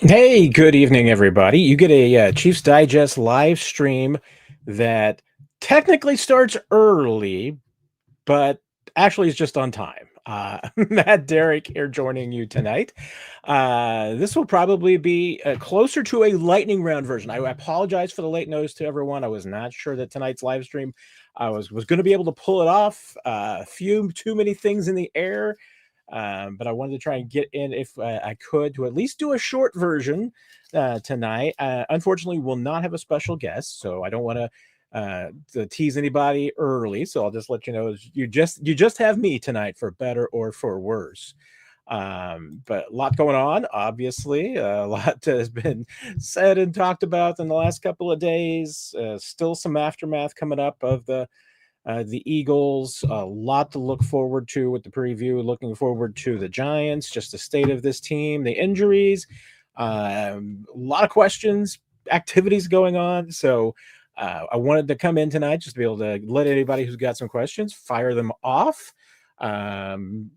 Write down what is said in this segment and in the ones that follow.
Hey, good evening, everybody. You get a Chiefs Digest live stream that technically starts early, but actually is just on time. Matt Derrick here joining you tonight. This will probably be closer to a lightning round version. I apologize for the late notice to everyone. I was not sure that tonight's live stream I was going to be able to pull it off. A few too many things in the air, but I wanted to try and get in if I could to at least do a short version tonight. Unfortunately, we'll not have a special guest, so I don't want to tease anybody early. So I'll just let you know you just have me tonight for better or for worse. But a lot going on, obviously. A lot has been said and talked about in the last couple of days. Still some aftermath coming up of the Eagles, a lot to look forward to with the preview. Looking forward to the Giants, just the state of this team, the injuries, a lot of questions, activities going on. So I wanted to come in tonight just to be able to let anybody who's got some questions fire them off. Um,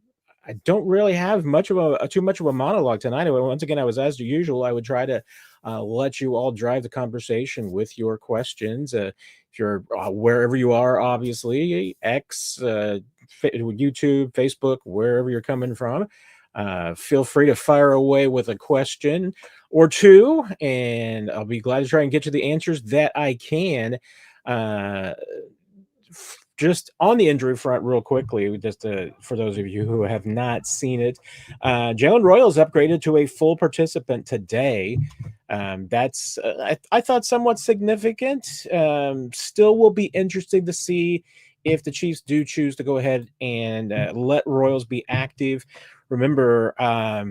I don't really have much of too much of a monologue tonight. Once again, I was as usual. I would try to let you all drive the conversation with your questions. If you're wherever you are, obviously X, YouTube, Facebook, wherever you're coming from, feel free to fire away with a question or two, and I'll be glad to try and get you the answers that I can. Uh, just on the injury front, real quickly, just for those of you who have not seen it, Jalen Royals upgraded to a full participant today. That's I thought somewhat significant. Still will be interesting to see if the Chiefs do choose to go ahead and let Royals be active. Remember,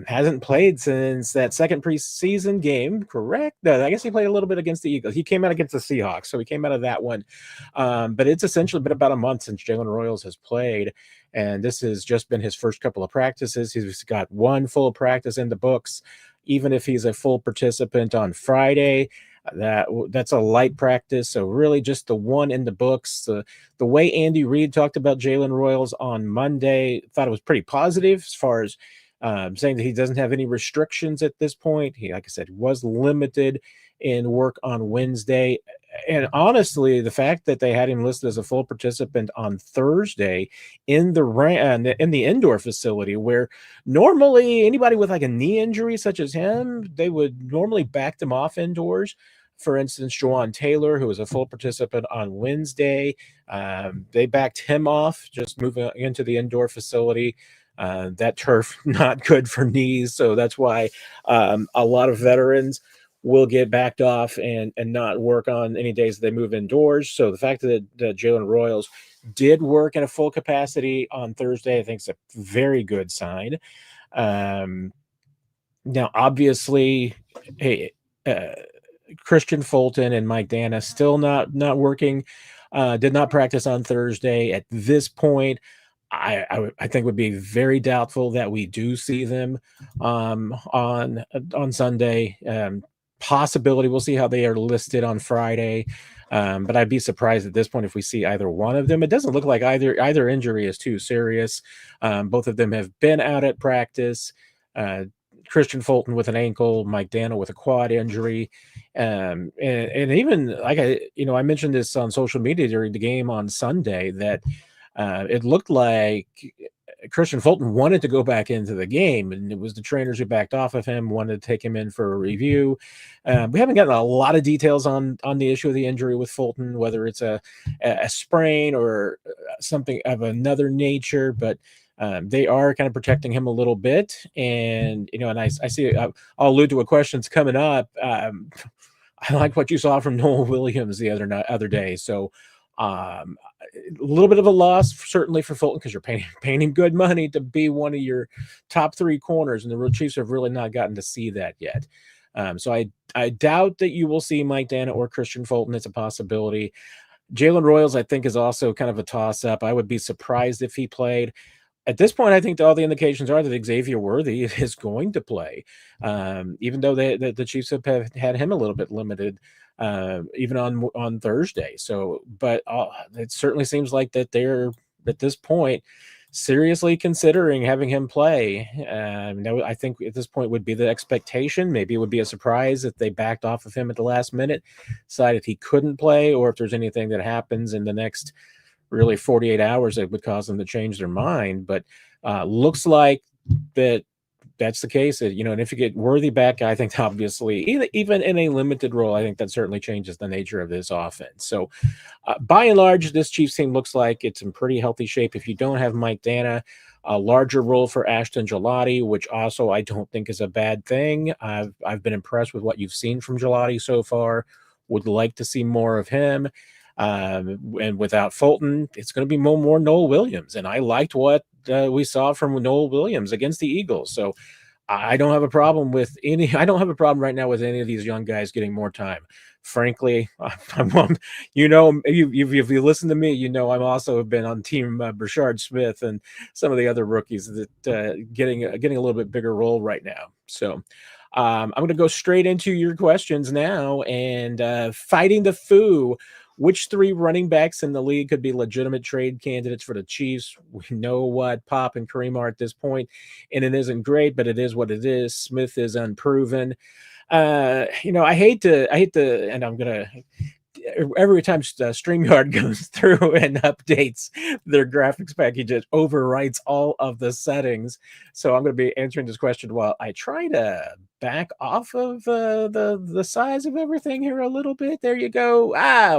hasn't played since that second preseason game, correct? No, I guess he played a little bit against the Eagles. He came out against the Seahawks, so he came out of that one. But it's essentially been about a month since Jalen Royals has played, and this has just been his first couple of practices. He's got one full practice in the books. Even if he's a full participant on Friday, that's a light practice. So really, just the one in the books. The way Andy Reid talked about Jalen Royals on Monday, thought it was pretty positive as far as saying that he doesn't have any restrictions at this point. He, like I said, was limited in work on Wednesday. And honestly, the fact that they had him listed as a full participant on Thursday in the indoor facility, where normally anybody with like a knee injury such as him, they would normally back them off indoors. For instance, Jawan Taylor, who was a full participant on Wednesday, they backed him off, just moving into the indoor facility. That turf not good for knees, so that's why a lot of veterans will get backed off and not work on any days that they move indoors. So the fact that Jalen Royals did work in a full capacity on Thursday, I think is a very good sign. Um, Now, obviously, hey, uh, Christian Fulton and Mike Dana still not working. Did not practice on Thursday. At this point, I think would be very doubtful that we do see them on Sunday. Possibility we'll see how they are listed on Friday, but I'd be surprised at this point if we see either one of them. It doesn't look like either injury is too serious. Both of them have been out at practice. Uh, Christian Fulton with an ankle, Mike Dana with a quad injury, and even like I mentioned this on social media during the game on Sunday that it looked like Christian Fulton wanted to go back into the game, and it was the trainers who backed off of him, wanted to take him in for a review. We haven't gotten a lot of details on the issue of the injury with Fulton, whether it's a sprain or something of another nature, but they are kind of protecting him a little bit. And and I see I'll allude to a question that's coming up. I like what you saw from Noel Williams the other day. So a little bit of a loss certainly for Fulton because you're paying him good money to be one of your top three corners, and the Chiefs have really not gotten to see that yet. So I doubt that you will see Mike Dana or Christian Fulton. It's a possibility. Jalen Royals, I think, is also kind of a toss up. I would be surprised if he played. At this point, I think all the indications are that Xavier Worthy is going to play, even though the Chiefs have had him a little bit limited, even on Thursday. So, but it certainly seems like that they're at this point seriously considering having him play. That I think at this point would be the expectation. Maybe it would be a surprise if they backed off of him at the last minute, decided he couldn't play, or if there's anything that happens in the next really 48 hours that would cause them to change their mind. But looks like that that's the case. And if you get Worthy back, I think obviously even in a limited role, I think that certainly changes the nature of this offense. So by and large, this Chiefs team looks like it's in pretty healthy shape. If you don't have Mike Dana, a larger role for Ashton Gelati, which also I don't think is a bad thing. I've been impressed with what you've seen from Gelati so far. Would like to see more of him. And without Fulton, it's going to be more Noel Williams. And I liked what we saw from Noel Williams against the Eagles. So I don't have a problem with any. I don't have a problem right now with any of these young guys getting more time. Frankly, if you listen to me, I'm also been on team Brashard Smith and some of the other rookies that getting a little bit bigger role right now. So I'm going to go straight into your questions now and fighting the foo. Which three running backs in the league could be legitimate trade candidates for the Chiefs? We know what Pop and Kareem are at this point, and it isn't great, but it is what it is. Smith is unproven. I hate to, and I'm gonna every time StreamYard goes through and updates their graphics package, it overwrites all of the settings. So I'm going to be answering this question while I try to back off of the size of everything here a little bit. There you go.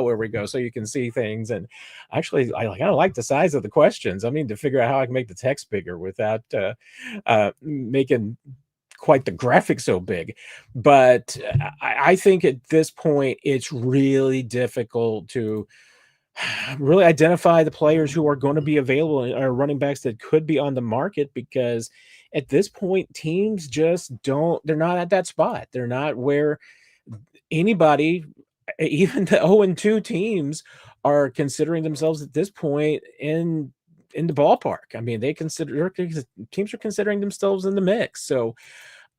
Where we go. So you can see things. And actually, I kind of like the size of the questions. I mean, to figure out how I can make the text bigger without making quite the graphic so big. But I think at this point it's really difficult to really identify the players who are going to be available or running backs that could be on the market, because at this point teams just they're not at that spot. They're not where anybody, even the 0-2 teams, are considering themselves at this point in the ballpark. I mean, teams are considering themselves in the mix. So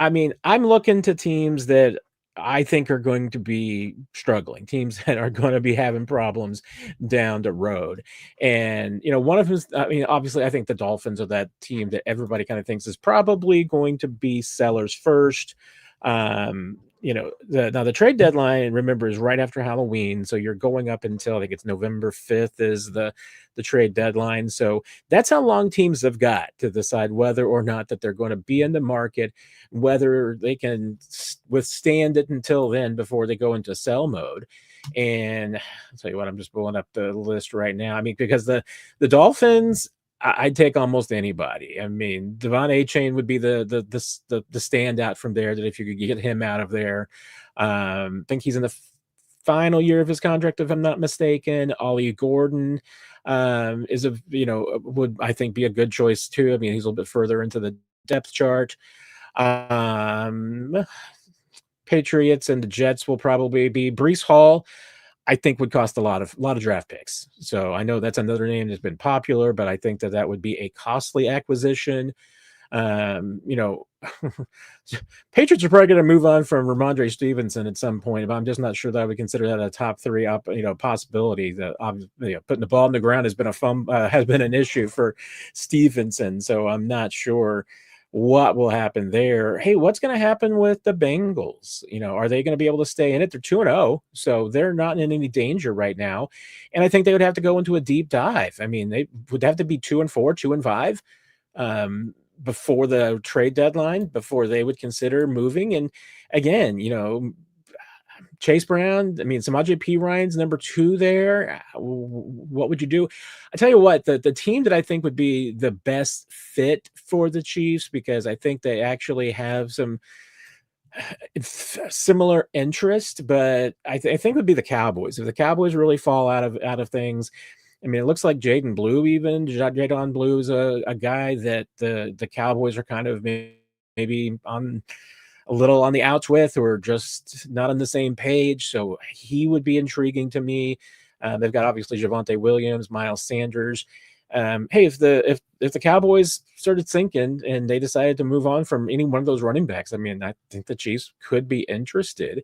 I mean, I'm looking to teams that I think are going to be struggling, teams that are going to be having problems down the road. And, one of them is, I mean, obviously, I think the Dolphins are that team that everybody kind of thinks is probably going to be sellers first. The trade deadline, remember, is right after Halloween. So you're going up until I think it's November 5th is the trade deadline. So that's how long teams have got to decide whether or not that they're going to be in the market, whether they can withstand it until then before they go into sell mode. And I'll tell you what, I'm just pulling up the list right now. I mean, because the Dolphins, I'd take almost anybody. I mean, Devon A-Chain would be the standout from there, that if you could get him out of there. I think he's in the final year of his contract, if I'm not mistaken. Ollie Gordon would, I think, be a good choice too. I mean, he's a little bit further into the depth chart. Patriots and the Jets will probably be Breece Hall. I think would cost a lot of draft picks. So I know that's another name that's been popular, but I think that would be a costly acquisition. Patriots are probably going to move on from Ramondre Stevenson at some point, but I'm just not sure that I would consider that a top three possibility. That putting the ball in the ground has been an issue for Stevenson. So I'm not sure what will happen there. Hey, what's going to happen with the Bengals? Are they going to be able to stay in it? They're 2-0, so they're not in any danger right now. And I think they would have to go into a deep dive. I mean, they would have to be 2-4, 2-5 before the trade deadline, before they would consider moving. And again, Chase Brown, I mean, Samaje Perine number 2 there. What would you do? I tell you what, the team that I think would be the best fit for the Chiefs, because I think they actually have some similar interest, but I think would be the Cowboys. If the Cowboys really fall out of things, I mean, it looks like Jaden Blue is a guy that the Cowboys are kind of maybe on a little on the outs with, or just not on the same page. So he would be intriguing to me. They've got obviously Javonte Williams, Miles Sanders. Hey, if the Cowboys started sinking and they decided to move on from any one of those running backs, I mean, I think the Chiefs could be interested.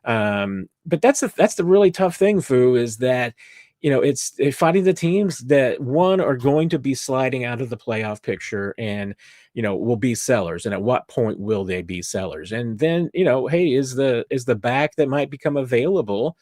But that's the really tough thing, Fu, is that it's finding the teams that one are going to be sliding out of the playoff picture and will be sellers, and at what point will they be sellers, and then hey, is the back that might become available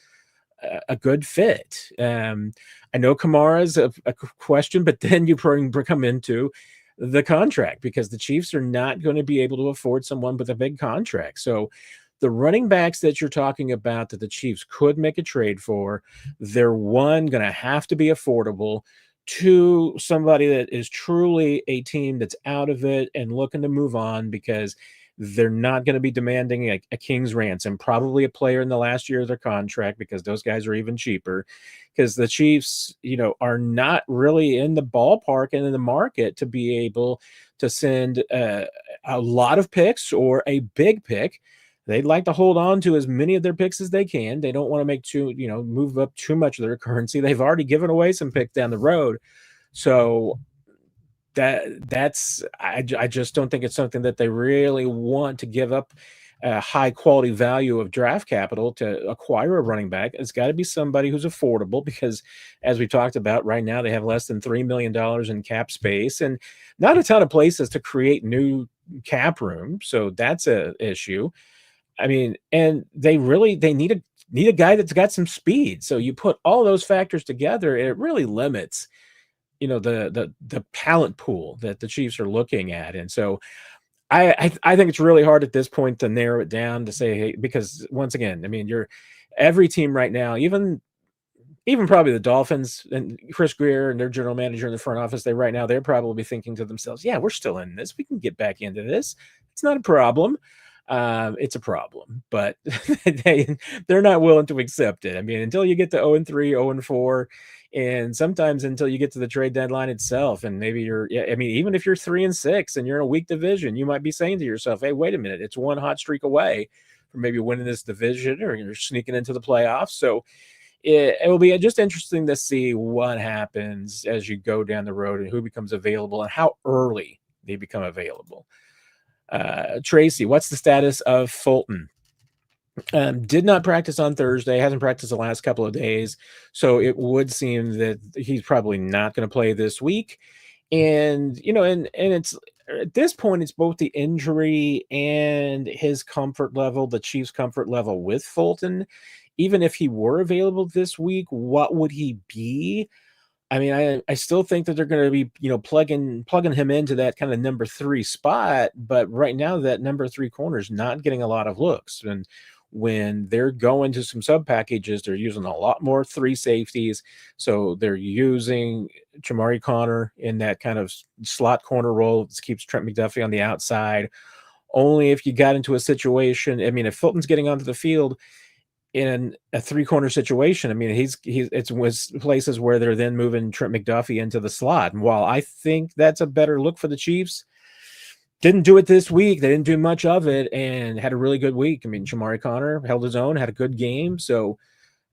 a good fit. I know Kamara's a question, but then you come into the contract, because the Chiefs are not going to be able to afford someone with a big contract. So the running backs that you're talking about that the Chiefs could make a trade for, they're one, going to have to be affordable. Two, somebody that is truly a team that's out of it and looking to move on, because they're not going to be demanding a king's ransom, probably a player in the last year of their contract, because those guys are even cheaper. Because the Chiefs, are not really in the ballpark and in the market to be able to send a lot of picks or a big pick. They'd like to hold on to as many of their picks as they can. They don't want to move up too much of their currency. They've already given away some picks down the road. So I just don't think it's something that they really want to give up a high quality value of draft capital to acquire a running back. It's got to be somebody who's affordable, because as we talked about, right now they have less than $3 million in cap space and not a ton of places to create new cap room. So that's a issue. I mean, and they need a guy that's got some speed. So you put all those factors together, and it really limits the talent pool that the Chiefs are looking at. And so I think it's really hard at this point to narrow it down to say, hey, because once again, I mean, every team right now, even probably the Dolphins and Chris Greer and their general manager in the front office, they're probably thinking to themselves, yeah, we're still in this. We can get back into this. It's not a problem. It's a problem, but they're not willing to accept it. I mean, until you get to 0-3, 0-4, and sometimes until you get to the trade deadline itself, and maybe even if you're 3-6 and you're in a weak division, you might be saying to yourself, hey, wait a minute, it's one hot streak away from maybe winning this division, or you're sneaking into the playoffs. So it will be just interesting to see what happens as you go down the road and who becomes available and how early they become available. Tracy, what's the status of Fulton? Did not practice on Thursday, hasn't practiced the last couple of days, so it would seem that he's probably not going to play this week. And and it's at this point, it's both the injury and his comfort level, the Chiefs' comfort level with Fulton. Even if he were available this week, what would he be? I mean, I still think that they're going to be, plugging him into that kind of number 3 spot, but right now that number 3 corner is not getting a lot of looks. And when they're going to some sub packages, they're using a lot more 3 safeties. So they're using Jamari Connor in that kind of slot corner role. This keeps Trent McDuffie on the outside. Only if you got into a situation, I mean, if Fulton's getting onto the field in a 3-corner situation, I mean, it was places where they're then moving Trent McDuffie into the slot. And while I think that's a better look for the Chiefs, didn't do it this week. They didn't do much of it and had a really good week. I mean, Jamari Connor held his own, had a good game. So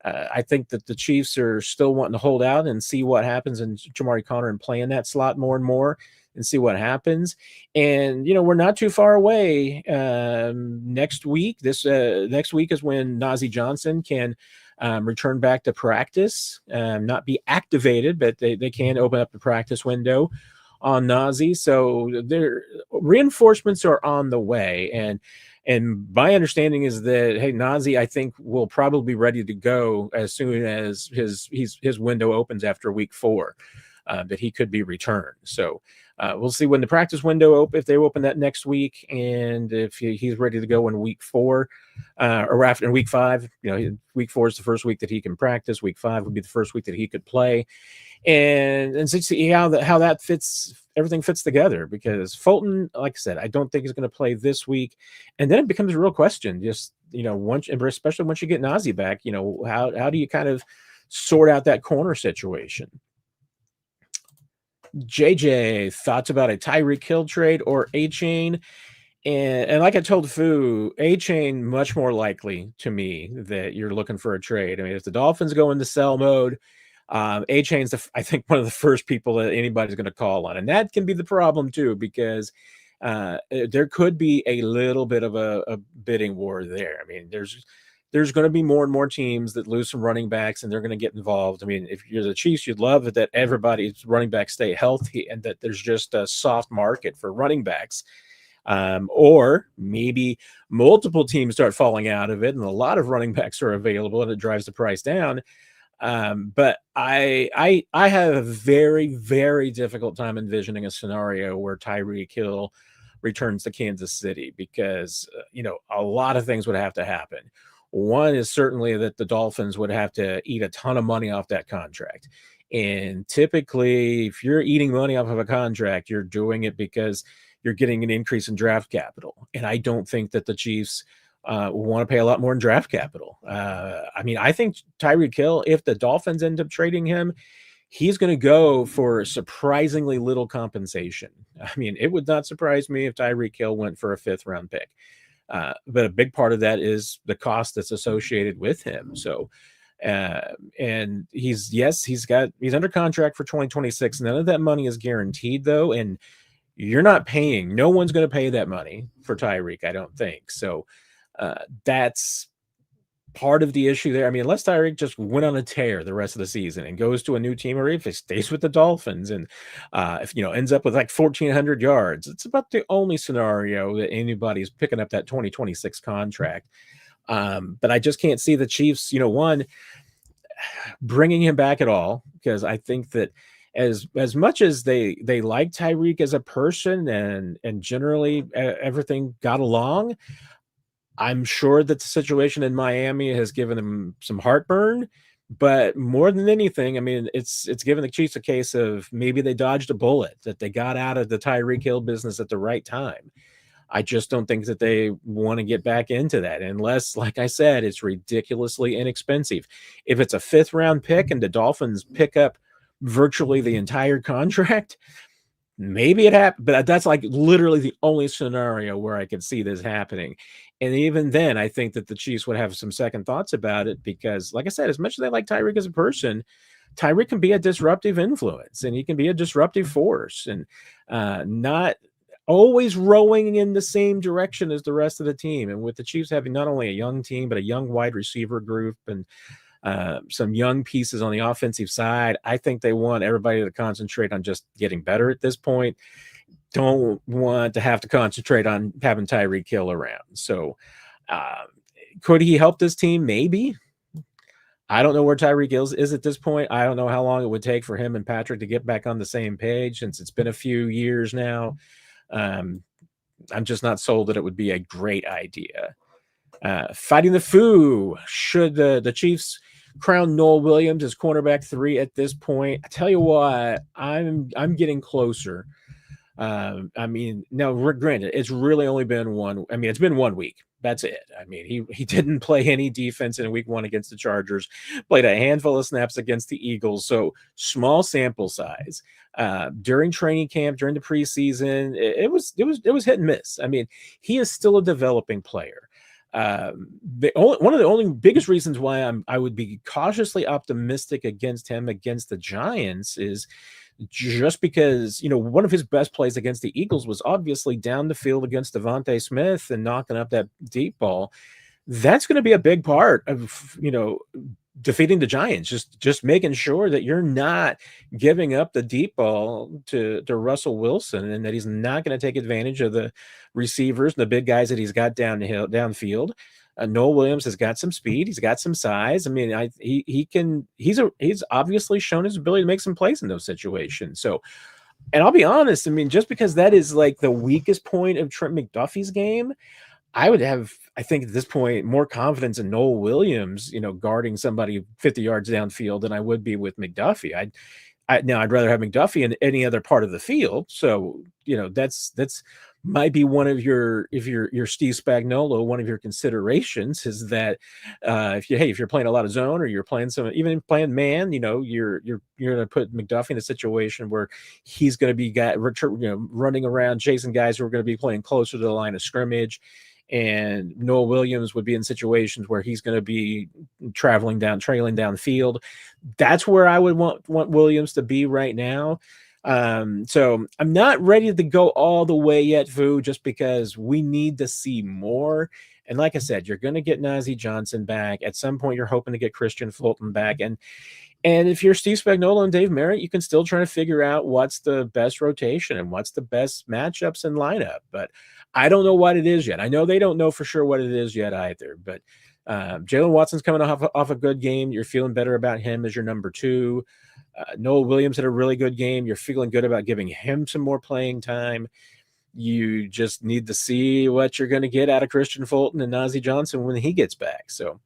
I think that the Chiefs are still wanting to hold out and see what happens in Jamari Connor and play in that slot more and more and see what happens. And, we're not too far away. Next week is when Najee Johnson can return back to practice, not be activated, but they can open up the practice window on Najee. So their reinforcements are on the way. And my understanding is that, hey, Najee, I think, will probably be ready to go as soon as his window opens after week 4, that he could be returned. So we'll see when the practice window if they open that next week, and if he's ready to go in week 4 or after in week 5. Week 4 is the first week that he can practice. Week 5 would be the first week that he could play, and see how that fits. Everything fits together, because Fulton, like I said, I don't think he's going to play this week, and then it becomes a real question. Just especially once you get Najee back, how do you kind of sort out that corner situation? JJ, thoughts about a Tyreek Hill trade or A-Chain? And like I told Fu, A-Chain much more likely to me that you're looking for a trade. I mean, if the Dolphins go into sell mode, A-Chain's I think one of the first people that anybody's going to call on, and that can be the problem too, because there could be a little bit of a bidding war there. I mean, there's going to be more and more teams that lose some running backs, and they're going to get involved. I mean, if you're the Chiefs, you'd love that everybody's running backs stay healthy and that there's just a soft market for running backs. Or maybe multiple teams start falling out of it, and a lot of running backs are available, and it drives the price down. But I have a very, very difficult time envisioning a scenario where Tyreek Hill returns to Kansas City because a lot of things would have to happen. One is certainly that the Dolphins would have to eat a ton of money off that contract. And typically, if you're eating money off of a contract, you're doing it because you're getting an increase in draft capital. And I don't think that the Chiefs want to pay a lot more in draft capital. I mean, I think Tyreek Hill, if the Dolphins end up trading him, he's going to go for surprisingly little compensation. I mean, it would not surprise me if Tyreek Hill went for a 5th-round pick. But a big part of that is the cost that's associated with him. So, and he's under contract for 2026. None of that money is guaranteed though. And you're not paying, no one's going to pay that money for Tyreek, I don't think. So, that's part of the issue there. I mean, unless Tyreek just went on a tear the rest of the season and goes to a new team, or if he stays with the Dolphins and if ends up with like 1,400 yards, it's about the only scenario that anybody's picking up that 2026 contract. But I just can't see the Chiefs, one, bringing him back at all, because I think that as much as they like Tyreek as a person and generally everything got along, I'm sure that the situation in Miami has given them some heartburn, but more than anything, I mean, it's given the Chiefs a case of maybe they dodged a bullet, that they got out of the Tyreek Hill business at the right time. I just don't think that they want to get back into that unless, like I said, it's ridiculously inexpensive. If it's a 5th-round pick and the Dolphins pick up virtually the entire contract, maybe it happened, but that's like literally the only scenario where I could see this happening. And even then, I think that the Chiefs would have some second thoughts about it because, like I said, as much as they like Tyreek as a person, Tyreek can be a disruptive influence and he can be a disruptive force and not always rowing in the same direction as the rest of the team. And with the Chiefs having not only a young team, but a young wide receiver group and some young pieces on the offensive side, I think they want everybody to concentrate on just getting better at this point. Don't want to have to concentrate on having Tyreek Hill around. So could he help this team? Maybe. I don't know where Tyreek Hill is at this point. I don't know how long it would take for him and Patrick to get back on the same page since it's been a few years now. I'm just not sold that it would be a great idea. Fighting the Foo. Should the Chiefs crown Noel Williams as cornerback 3 at this point? I tell you what, I'm getting closer. I mean, now granted, it's really only been it's been 1 week. That's it. I mean, he didn't play any defense in week 1 against the Chargers, played a handful of snaps against the Eagles. So small sample size. During training camp, during the preseason, it was hit and miss. I mean, he is still a developing player. One of the only biggest reasons why I would be cautiously optimistic against him against the Giants is just because, one of his best plays against the Eagles was obviously down the field against Devontae Smith and knocking up that deep ball. That's going to be a big part of, defeating the Giants, just making sure that you're not giving up the deep ball to Russell Wilson and that he's not going to take advantage of the receivers and the big guys that he's got downfield. Noel Williams has got some speed. He's got some size. I mean, he's obviously shown his ability to make some plays in those situations. So, and I'll be honest, I mean, just because that is like the weakest point of Trent McDuffie's game, I would have, I think at this point, more confidence in Noel Williams, guarding somebody 50 yards downfield than I would be with McDuffie. I'd rather have McDuffie in any other part of the field. So, that's might be one of your, if you're Steve Spagnuolo, one of your considerations is that if you're playing a lot of zone or you're playing even playing man, you're going to put McDuffie in a situation where he's going to be running around chasing guys who are going to be playing closer to the line of scrimmage. And Noel Williams would be in situations where he's going to be trailing downfield. That's where I would want Williams to be right now. So I'm not ready to go all the way yet, Vu, just because we need to see more. And like I said, you're going to get Najee Johnson back. At some point, you're hoping to get Christian Fulton back. And if you're Steve Spagnuolo and Dave Merritt, you can still try to figure out what's the best rotation and what's the best matchups and lineup. But I don't know what it is yet. I know they don't know for sure what it is yet either. But Jalen Watson's coming off a good game. You're feeling better about him as your number two. Noah Williams had a really good game. You're feeling good about giving him some more playing time. You just need to see what you're going to get out of Christian Fulton and Najee Johnson when he gets back. So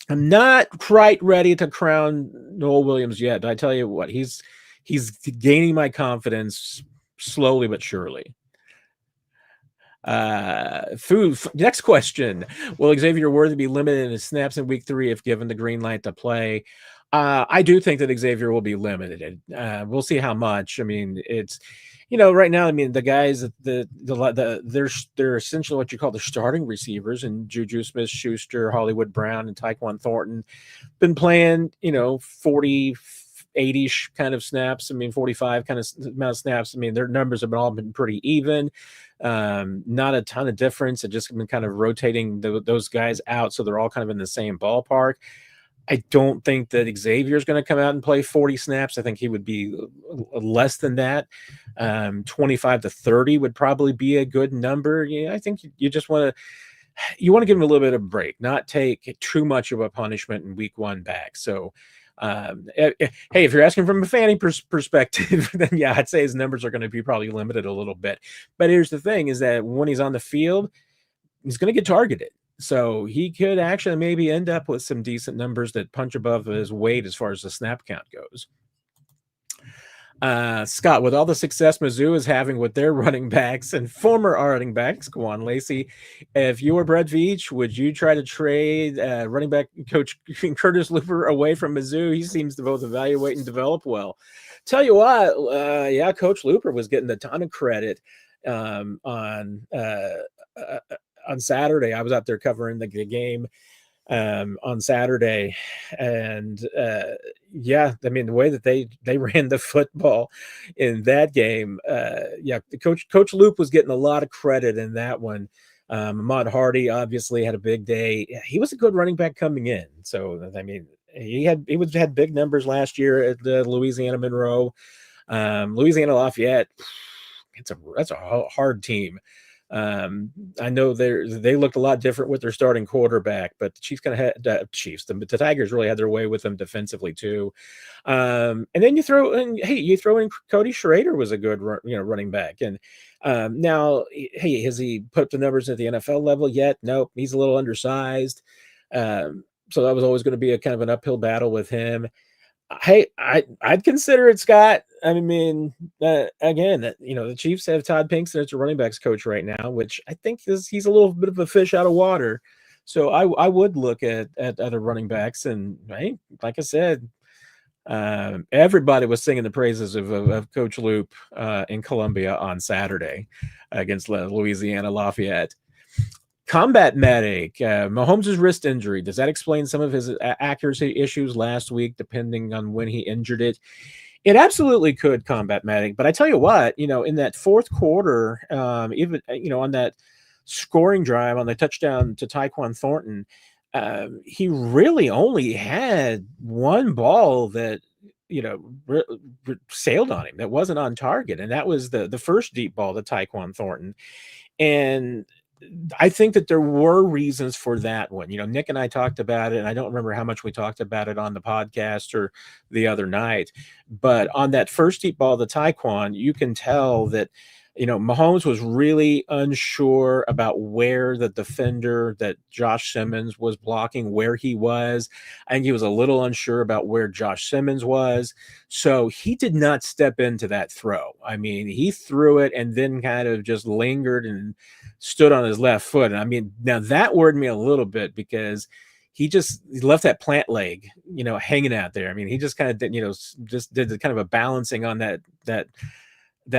I'm not quite ready to crown Noah Williams yet, but I tell you what, he's gaining my confidence slowly but surely. Next question. Will Xavier Worthy be limited in his snaps in week 3 if given the green light to play? I do think that Xavier will be limited. We'll see how much. I mean, it's, right now, I mean, the guys, they're essentially what you call the starting receivers, and Juju Smith-Schuster, Hollywood Brown, and Tyquan Thornton been playing, 40, 80 kind of snaps. I mean, 45 kind of amount of snaps. I mean, their numbers have all been pretty even. Not a ton of difference. It just been kind of rotating those guys out, so they're all kind of in the same ballpark. I don't think that Xavier is going to come out and play 40 snaps. I think he would be less than that. 25 to 30 would probably be a good number. Yeah, I think you just want to give him a little bit of a break, not take too much of a punishment in week 1 back. So, hey, if you're asking from a fanny perspective, then yeah, I'd say his numbers are going to be probably limited a little bit. But here's the thing is that when he's on the field, he's going to get targeted. So he could actually maybe end up with some decent numbers that punch above his weight as far as the snap count goes. Scott, with all the success Mizzou is having with their running backs and former running backs, Kwan Lacey, if you were Brett Veach, would you try to trade running back coach Curtis Looper away from Mizzou? He seems to both evaluate and develop well. Tell you what, yeah, Coach Looper was getting a ton of credit on Saturday. I was out there covering the game on Saturday, and yeah, I mean the way that they ran the football in that game, yeah, Coach Loop was getting a lot of credit in that one. Ahmad Hardy obviously had a big day. He was a good running back coming in, so I mean he had big numbers last year at the Louisiana Monroe, Louisiana Lafayette. That's a hard team. I know they looked a lot different with their starting quarterback, but the Chiefs kind of had the Tigers really had their way with them defensively too. And then you throw in Cody Schrader was a good running back, and now hey, has he put the numbers at the NFL level yet? Nope, he's a little undersized. So that was always going to be a kind of an uphill battle with him. Hey, I'd consider it, Scott. I mean, again, the Chiefs have Todd Pinkston as a running backs coach right now, which I think he's a little bit of a fish out of water. So I would look at other running backs, and hey, like I said, everybody was singing the praises of Coach Loop in Columbia on Saturday against Louisiana Lafayette. Combat Medic, Mahomes' wrist injury. Does that explain some of his accuracy issues last week, depending on when he injured it? It absolutely could, Combat Medic. But I tell you what, in that fourth quarter, even, on that scoring drive on the touchdown to Tyquan Thornton, he really only had one ball that, sailed on him that wasn't on target. And that was the first deep ball to Tyquan Thornton. And I think that there were reasons for that one. Nick and I talked about it, and I don't remember how much we talked about it on the podcast or the other night. But on that first deep ball, the Tyquan, you can tell that, Mahomes was really unsure about where the defender that Josh Simmons was blocking, where he was. I think he was a little unsure about where Josh Simmons was. So he did not step into that throw. I mean, he threw it and then kind of just lingered and stood on his left foot. And I mean, now that worried me a little bit because he left that plant leg, hanging out there. I mean, he just kind of did, just did the kind of a balancing on that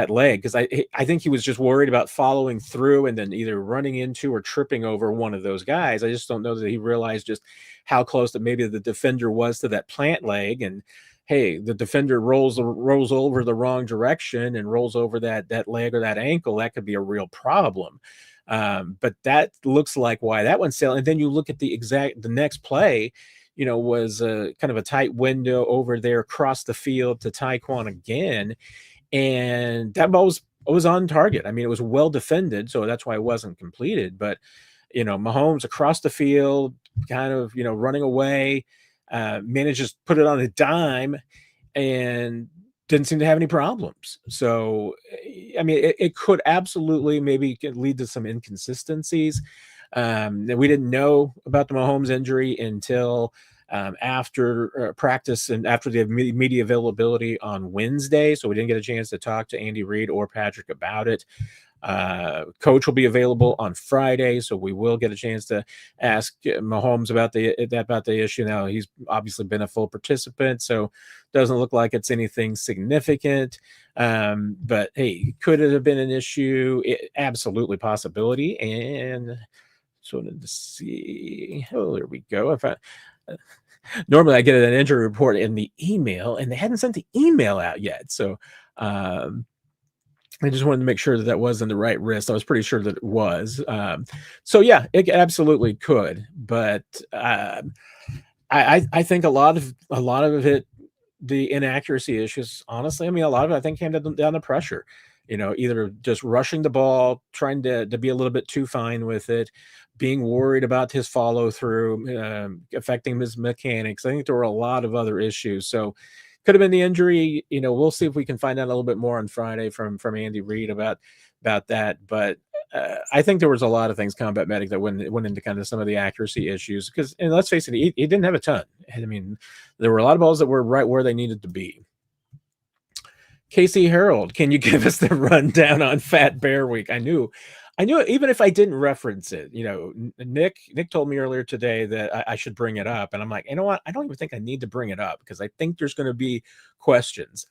leg, because I think he was just worried about following through and then either running into or tripping over one of those guys. I just don't know that he realized just how close that maybe the defender was to that plant leg. And hey, the defender rolls over the wrong direction and rolls over that leg or that ankle, that could be a real problem. But that looks like why that one's sailing. And then you look at the next play, was kind of a tight window over there across the field to Tyquan again, and that ball was on target. I mean, it was well defended, so that's why it wasn't completed. But Mahomes across the field, kind of running away, manages to put it on a dime, and didn't seem to have any problems. So, I mean, it could absolutely maybe lead to some inconsistencies. That we didn't know about the Mahomes injury until after practice and after the media availability on Wednesday. So we didn't get a chance to talk to Andy Reid or Patrick about it. Coach will be available on Friday, so we will get a chance to ask Mahomes about the issue. Now, he's obviously been a full participant, so doesn't look like it's anything significant. But hey, could it have been an issue? Absolutely possibility. And so to see, oh, there we go. If normally I get an injury report in the email, and they hadn't sent the email out yet, so I just wanted to make sure that wasn't the right wrist. I was pretty sure that it was. So yeah, it absolutely could, but I think a lot of it, the inaccuracy issues, honestly, I mean, a lot of it I think came down to pressure. Either just rushing the ball, trying to be a little bit too fine with it, being worried about his follow through, affecting his mechanics. I think there were a lot of other issues. So could have been the injury. We'll see if we can find out a little bit more on Friday from Andy Reid about that. But I think there was a lot of things Combat Medic that went into kind of some of the accuracy issues, because, and let's face it, he didn't have a ton. I mean, there were a lot of balls that were right where they needed to be. Casey Harold, can you give us the rundown on Fat Bear Week? I knew even if I didn't reference it, Nick told me earlier today that I should bring it up. And I'm like, you know what? I don't even think I need to bring it up, because I think there's going to be questions.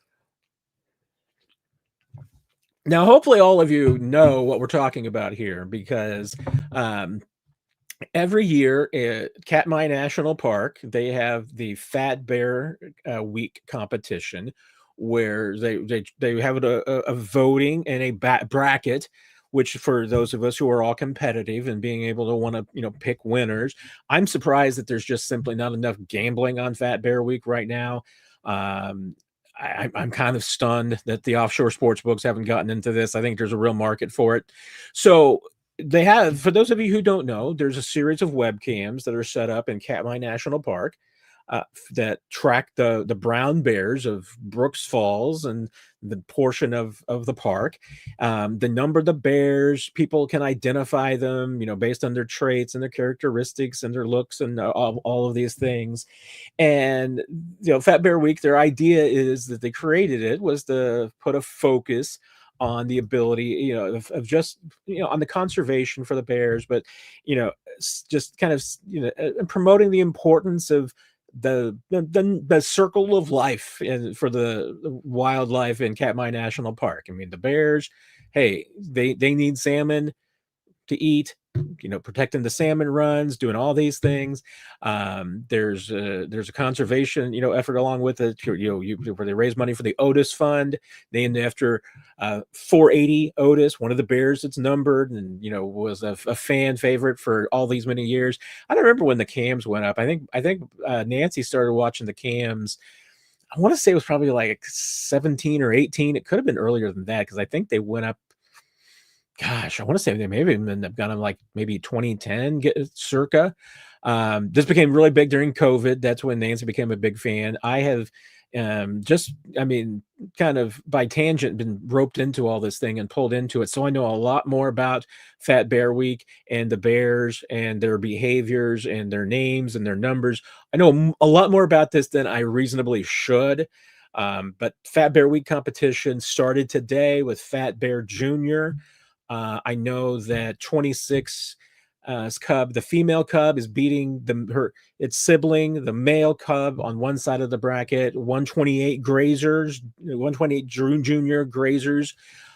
Now, hopefully all of you know what we're talking about here, because every year at Katmai National Park, they have the Fat Bear Week competition, where they have a voting and a bracket, which for those of us who are all competitive and being able to want to pick winners. I'm surprised that there's just simply not enough gambling on Fat Bear Week right now. I'm kind of stunned that the offshore sports books haven't gotten into this. I think there's a real market for it. So they have, for those of you who don't know, there's a series of webcams that are set up in Katmai National Park that track the brown bears of Brooks Falls and the portion of the park. The number of the bears, people can identify them, based on their traits and their characteristics and their looks and all of these things. And Fat Bear Week, their idea is that they created it was to put a focus on the ability, of just, on the conservation for the bears, but just kind of, promoting the importance of the circle of life for the wildlife in Katmai National Park. I mean, the bears, hey, they need salmon to eat, protecting the salmon runs, doing all these things. There's a conservation, effort along with it, where they raise money for the Otis Fund, named after 480 Otis, one of the bears that's numbered, and, was a fan favorite for all these many years. I don't remember when the cams went up. I think Nancy started watching the cams. I want to say it was probably like 17 or 18. It could have been earlier than that, because I think they went up, gosh, I want to say they maybe even have gone on like maybe 2010 circa. This became really big during COVID. That's when Nancy became a big fan. I have kind of by tangent been roped into all this thing and pulled into it. So I know a lot more about Fat Bear Week and the bears and their behaviors and their names and their numbers. I know a lot more about this than I reasonably should. But Fat Bear Week competition started today with Fat Bear Junior. I know that 26 cub, the female cub, is beating its sibling, the male cub, on one side of the bracket. 128 grazers, 128 junior grazers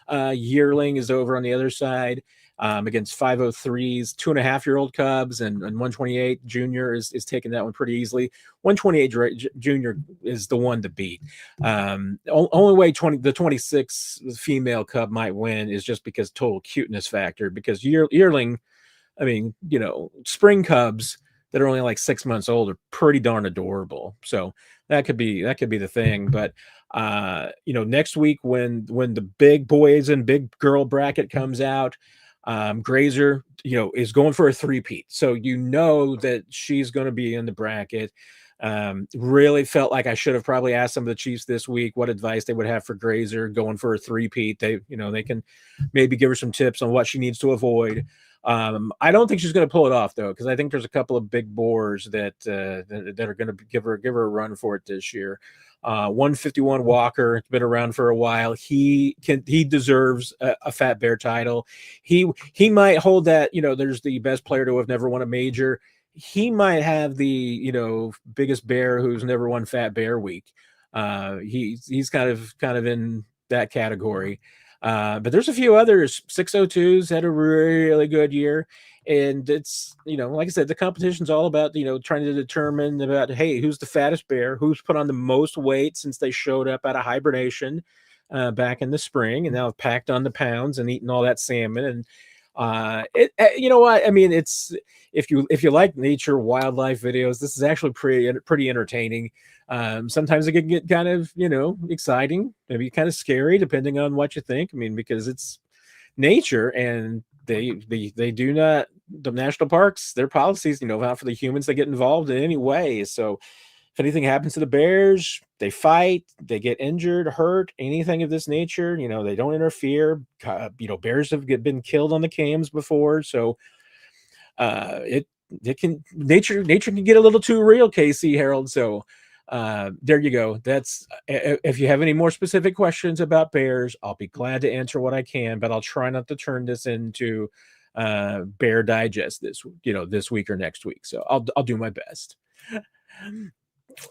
yearling is over on the other side. against 503s, 2.5-year-old Cubs, and 128 Junior is taking that one pretty easily. 128 Junior is the one to beat. Only way the 26 female Cub might win is just because total cuteness factor, because yearling, I mean, spring Cubs that are only like 6 months old are pretty darn adorable. So that could be the thing. But next week when the big boys and big girl bracket comes out, Grazer, is going for a three-peat. So that she's going to be in the bracket. Really felt like I should have probably asked some of the Chiefs this week what advice they would have for Grazer going for a three-peat. They can maybe give her some tips on what she needs to avoid. I don't think she's going to pull it off though, because I think there's a couple of big boars that are going to give her a run for it this year. 151 Walker, it's been around for a while. He deserves a Fat Bear title. He might hold that. There's the best player to have never won a major. He might have the biggest bear who's never won Fat Bear Week. He's kind of in that category. But there's a few others. 602s had a really good year. And it's, like I said, the competition's all about, trying to determine about, hey, who's the fattest bear, who's put on the most weight since they showed up out of hibernation back in the spring, and now have packed on the pounds and eaten all that salmon. And you know what? I mean, it's if you like nature wildlife videos, this is actually pretty entertaining. Sometimes it can get kind of exciting, maybe kind of scary, depending on what you think. I mean, because it's nature, and they do not, the national parks, their policies, not for the humans that get involved in any way. So if anything happens to the bears, they fight, they get injured, hurt, anything of this nature, they don't interfere. Bears have been killed on the cams before. So it can, nature can get a little too real, Casey Harold. So there you go. That's, if you have any more specific questions about bears, I'll be glad to answer what I can, but I'll try not to turn this into Bear Digest this week or next week. So I'll do my best.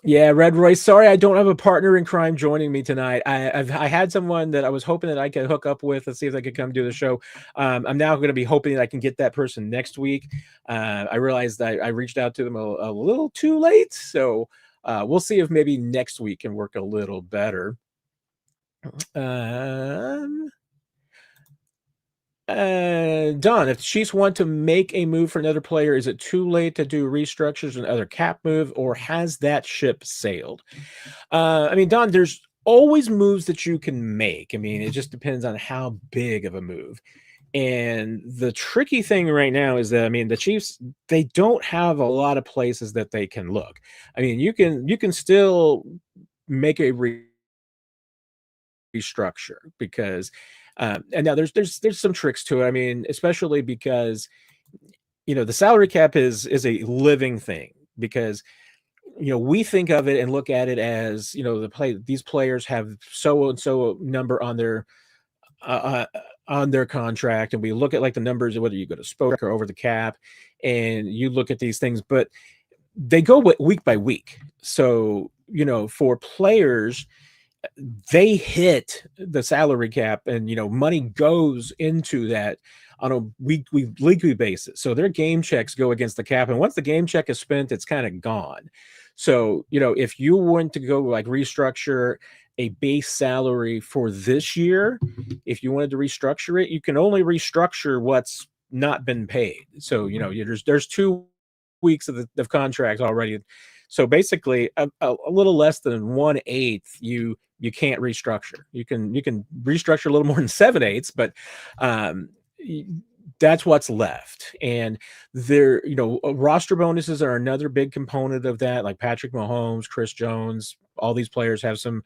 Yeah, Red Royce. Sorry, I don't have a partner in crime joining me tonight. I had someone that I was hoping that I could hook up with and see if they could come do the show. I'm now going to be hoping that I can get that person next week. I realized that I reached out to them a little too late, so we'll see if maybe next week can work a little better. Don, if the Chiefs want to make a move for another player, is it too late to do restructures and other cap move, or has that ship sailed? I mean, Don, there's always moves that you can make. I mean, it just depends on how big of a move. And the tricky thing right now is that, I mean, the Chiefs, they don't have a lot of places that they can look. I mean, you can still make a restructure because and now there's some tricks to it. I mean, especially because the salary cap is a living thing, because we think of it and look at it as these players have so and so number on their contract, and we look at like the numbers of whether you go to Spoke or over the cap, and you look at these things, but they go week by week. So for players, they hit the salary cap, and money goes into that on a weekly basis. So their game checks go against the cap, and once the game check is spent, it's kind of gone. So if you want to go like restructure a base salary for this year, if you wanted to restructure it, you can only restructure what's not been paid. So there's 2 weeks of contract already. So basically, a little less than 1/8 you can't restructure. You can restructure a little more than 7/8, but that's what's left. And there, roster bonuses are another big component of that. Like Patrick Mahomes, Chris Jones, all these players have some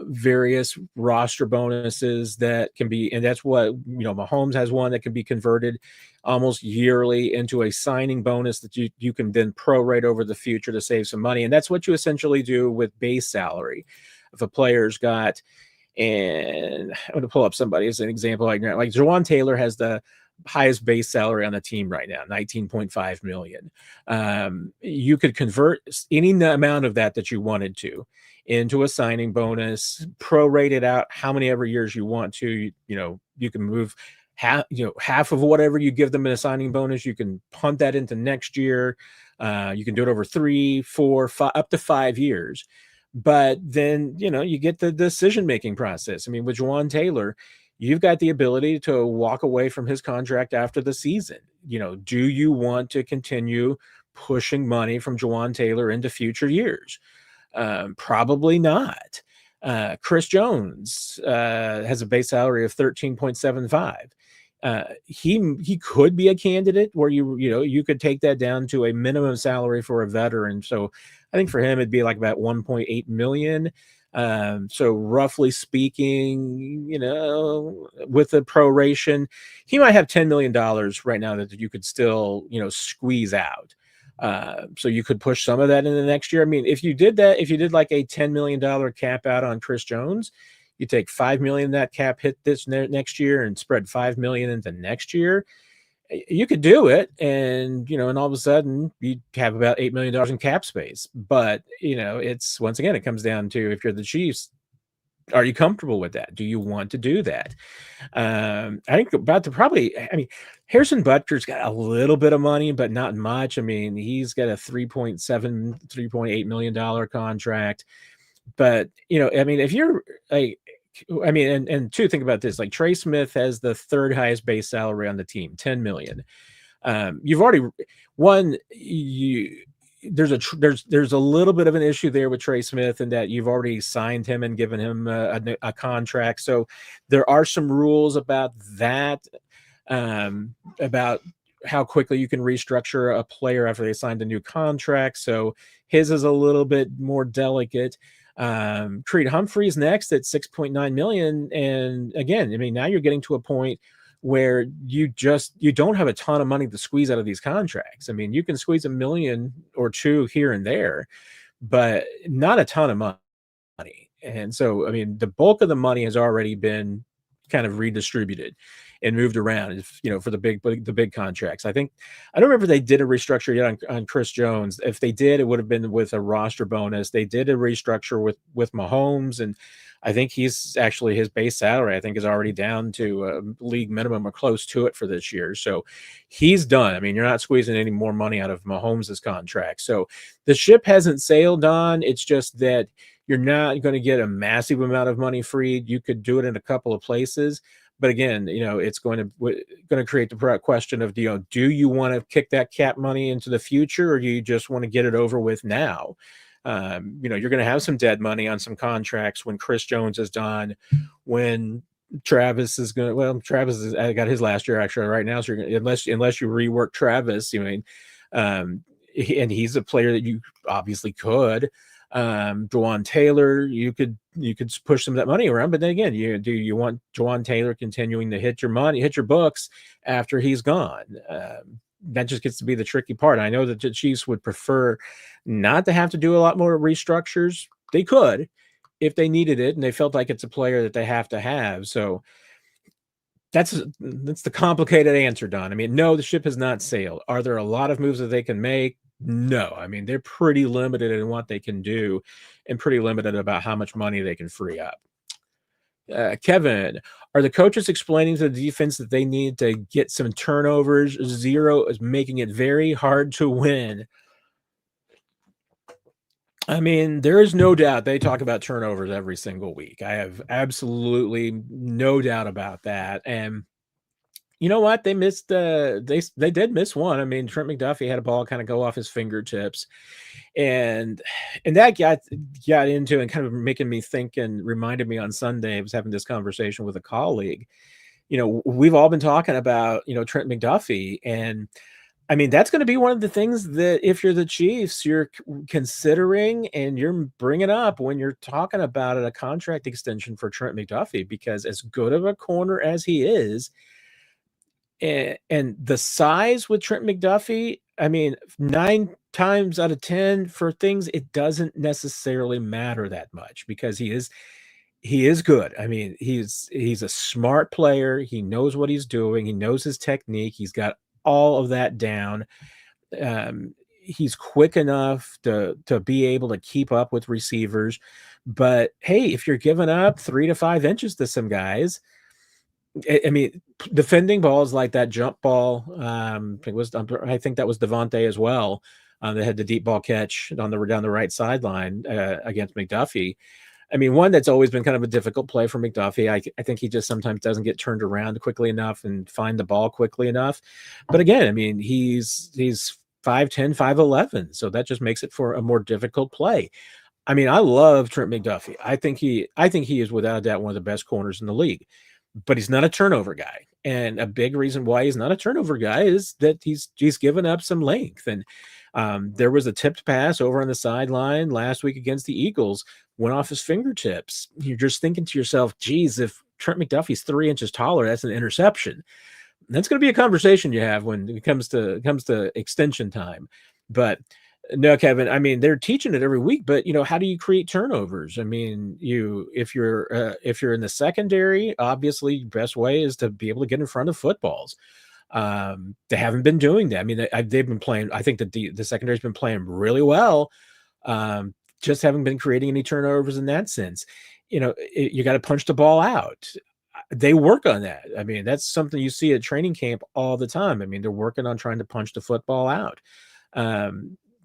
various roster bonuses that can be, and that's what Mahomes has one that can be converted almost yearly into a signing bonus that you can then prorate over the future to save some money. And that's what you essentially do with base salary. If a player's got, and I'm going to pull up somebody as an example, like Jawan Taylor has the highest base salary on the team right now, $19.5 million. You could convert any amount of that you wanted to into a signing bonus, prorate it out how many ever years you want to. You can move half of whatever you give them in a signing bonus, you can punt that into next year. You can do it over 3, 4, 5, up to 5 years. But then, you get the decision-making process. I mean, with Juwan Taylor, you've got the ability to walk away from his contract after the season. Do you want to continue pushing money from Juwan Taylor into future years? Probably not. Chris Jones has a base salary of 13.75. He could be a candidate where you could take that down to a minimum salary for a veteran. So I think for him it'd be like about 1.8 million. So roughly speaking, with the proration, he might have $10 million right now that you could still, squeeze out. So you could push some of that in the next year. I mean, if you did like a $10 million cap out on Chris Jones, you take $5 million that cap hit this next year and spread $5 million into next year. You could do it, and all of a sudden you have about $8 million in cap space. But it's, once again, it comes down to, if you're the Chiefs, are you comfortable with that? Do you want to do that? I think Harrison Butker's got a little bit of money, but not much. I mean, he's got a $3.8 million contract. But, if you're like, and two, think about this, like Trey Smith has the third highest base salary on the team, 10 million. You've already won. There's a little bit of an issue there with Trey Smith, in that you've already signed him and given him a contract. So there are some rules about that, about how quickly you can restructure a player after they signed a new contract. So his is a little bit more delicate. Creed Humphrey's next at 6.9 million. And again, I mean, now you're getting to a point where you don't have a ton of money to squeeze out of these contracts. I mean, you can squeeze $1 million or $2 million here and there, but not a ton of money. And so, I mean, the bulk of the money has already been kind of redistributed and moved around, for the big contracts. I don't remember if they did a restructure yet on Chris Jones. If they did, it would have been with a roster bonus. They did a restructure with Mahomes, and I think his base salary, I think, is already down to league minimum or close to it for this year. So he's done. I mean, you're not squeezing any more money out of Mahomes' contract. So the ship hasn't sailed on. It's just that you're not going to get a massive amount of money freed. You could do it in a couple of places. But again, it's going to create the question of, do you want to kick that cap money into the future, or do you just want to get it over with now? You're going to have some dead money on some contracts when Chris Jones is done, when Travis is going to, Travis has got his last year actually right now. So unless you rework Travis, and he's a player that you obviously could. Juwan Taylor, you could push some of that money around, but then again, do you want Juwan Taylor continuing to hit your books after he's gone? That just gets to be the tricky part. I know that the Chiefs would prefer not to have to do a lot more restructures. They could, if they needed it, and they felt like it's a player that they have to have. So that's the complicated answer, Don. I mean, no, the ship has not sailed. Are there a lot of moves that they can make? No. I mean, they're pretty limited in what they can do, and pretty limited about how much money they can free up. Kevin, are the coaches explaining to the defense that they need to get some turnovers? Zero is making it very hard to win. I mean, there is no doubt they talk about turnovers every single week. I have absolutely no doubt about that. And you know what? They missed they did miss one. I mean, Trent McDuffie had a ball kind of go off his fingertips. And that got into and kind of making me think, and reminded me on Sunday, I was having this conversation with a colleague. We've all been talking about, Trent McDuffie, and I mean, that's going to be one of the things that, if you're the Chiefs, you're considering and you're bringing up when you're talking about a contract extension for Trent McDuffie, because as good of a corner as he is, and the size with Trent McDuffie, I mean, 9 times out of 10 for things, it doesn't necessarily matter that much, because he is good. I mean, he's a smart player. He knows what he's doing. He knows his technique. He's got all of that down. He's quick enough to be able to keep up with receivers. But hey, if you're giving up 3 to 5 inches to some guys, I mean, defending balls like that jump ball, I think that was Devontae as well. That had the deep ball catch on the down the right sideline against McDuffie. I mean, one that's always been kind of a difficult play for McDuffie. I think he just sometimes doesn't get turned around quickly enough and find the ball quickly enough. But again, I mean, he's 5'10", 5'11", so that just makes it for a more difficult play. I mean, I love Trent McDuffie. I think he is without a doubt one of the best corners in the league, but he's not a turnover guy. And a big reason why he's not a turnover guy is that he's given up some length. And there was a tipped pass over on the sideline last week against the Eagles, went off his fingertips. You're just thinking to yourself, geez, if Trent McDuffie's 3 inches taller, that's an interception. That's going to be a conversation you have when it comes to extension time. But no, Kevin, I mean, they're teaching it every week, but how do you create turnovers? I mean, if you're in the secondary, obviously best way is to be able to get in front of footballs. They haven't been doing that. I mean, they've been playing. I think that the secondary's been playing really well. Just haven't been creating any turnovers in that sense. You got to punch the ball out. They work on that. I mean, that's something you see at training camp all the time. I mean, they're working on trying to punch the football out.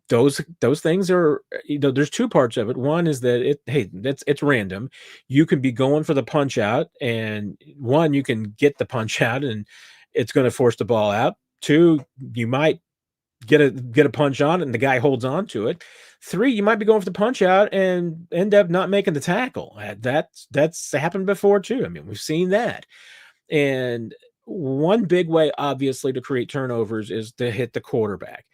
Those things are, there's two parts of it. One is that it's random. You can be going for the punch out, and one, you can get the punch out and it's going to force the ball out. Two, you might get a punch on it and the guy holds on to it. Three, you might be going for the punch out and end up not making the tackle. That's happened before too. I mean, we've seen that. And one big way, obviously, to create turnovers is to hit the quarterback.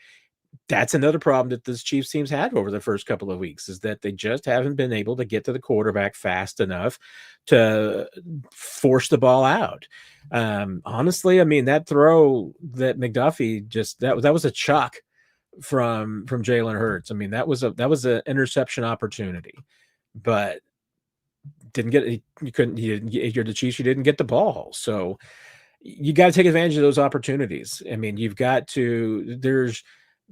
That's another problem that this Chiefs team's had over the first couple of weeks, is that they just haven't been able to get to the quarterback fast enough to force the ball out. Honestly, I mean, that throw that McDuffie that was a chuck from Jalen Hurts. I mean, that was an interception opportunity, but didn't get it. You're the Chiefs. You didn't get the ball, so you got to take advantage of those opportunities. I mean, you've got to.